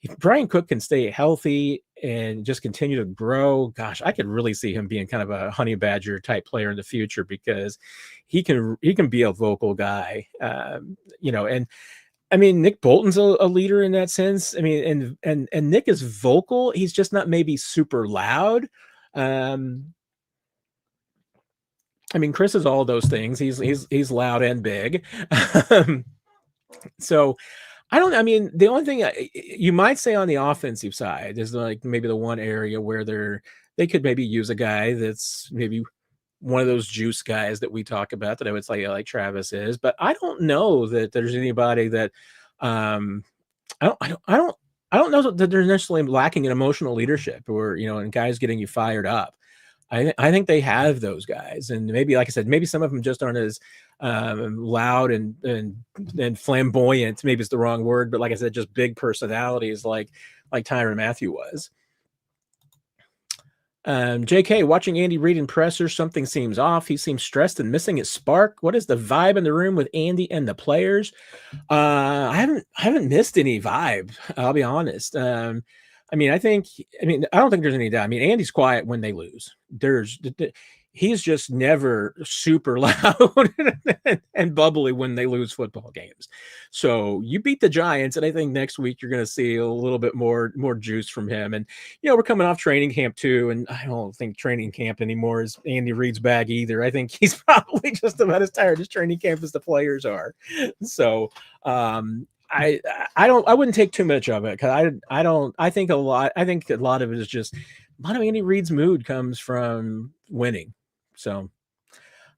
if Brian Cook can stay healthy and just continue to grow, gosh, I could really see him being kind of a Honey Badger type player in the future, because he can be a vocal guy, and I mean, Nick Bolton's a leader in that sense. I mean, and Nick is vocal. He's just not maybe super loud. I mean, Chris is all those things. He's loud and big. So I mean, the only thing you might say on the offensive side is like maybe the one area where they could maybe use a guy that's maybe one of those juice guys that we talk about, that I would say like Travis is. But I don't know that there's anybody that I don't know that they're necessarily lacking in emotional leadership, or and guys getting you fired up. I think they have those guys, and maybe, like I said, maybe some of them just aren't as loud and flamboyant. Maybe it's the wrong word, but like I said, just big personalities like Tyrann Mathieu was. JK, watching Andy Reid in pressers, something seems off. He seems stressed and missing his spark. What is the vibe in the room with Andy and the players? I haven't missed any vibe, I'll be honest. I don't think there's any doubt. I mean, Andy's quiet when they lose. he's just never super loud and bubbly when they lose football games. So you beat the Giants, and I think next week you're going to see a little bit more juice from him. And we're coming off training camp too, and I don't think training camp anymore is Andy Reid's bag either. I think he's probably just about as tired as training camp as the players are. So I wouldn't take too much of it, because I think a lot of it is just a lot of Andy Reid's mood comes from winning. So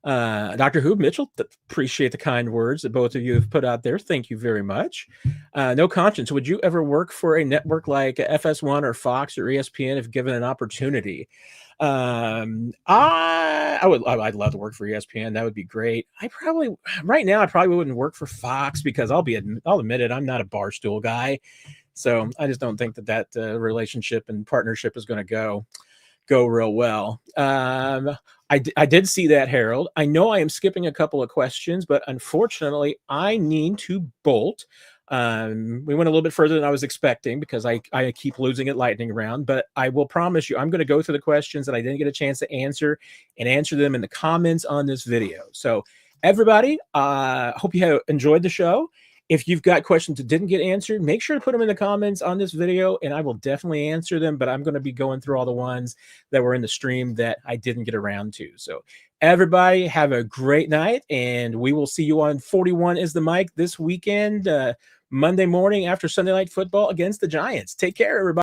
Dr. Who Mitchell, appreciate the kind words that both of you have put out there. Thank you very much. No Conscience, would you ever work for a network like FS1 or Fox or ESPN if given an opportunity? I'd love to work for ESPN. That would be great. Right now I probably wouldn't work for Fox, because I'll admit it, I'm not a Barstool guy. So I just don't think that relationship and partnership is going to go real well. I did see that, Harold. I know I am skipping a couple of questions, but unfortunately I need to bolt. We went a little bit further than I was expecting, because I keep losing at lightning round, but I will promise you I'm going to go through the questions that I didn't get a chance to answer, and answer them in the comments on this video. So everybody, hope you have enjoyed the show. If you've got questions that didn't get answered, make sure to put them in the comments on this video, and I will definitely answer them, but I'm going to be going through all the ones that were in the stream that I didn't get around to. So everybody have a great night, and we will see you on 41 is the Mic this weekend, Monday morning after Sunday Night Football against the Giants. Take care, everybody.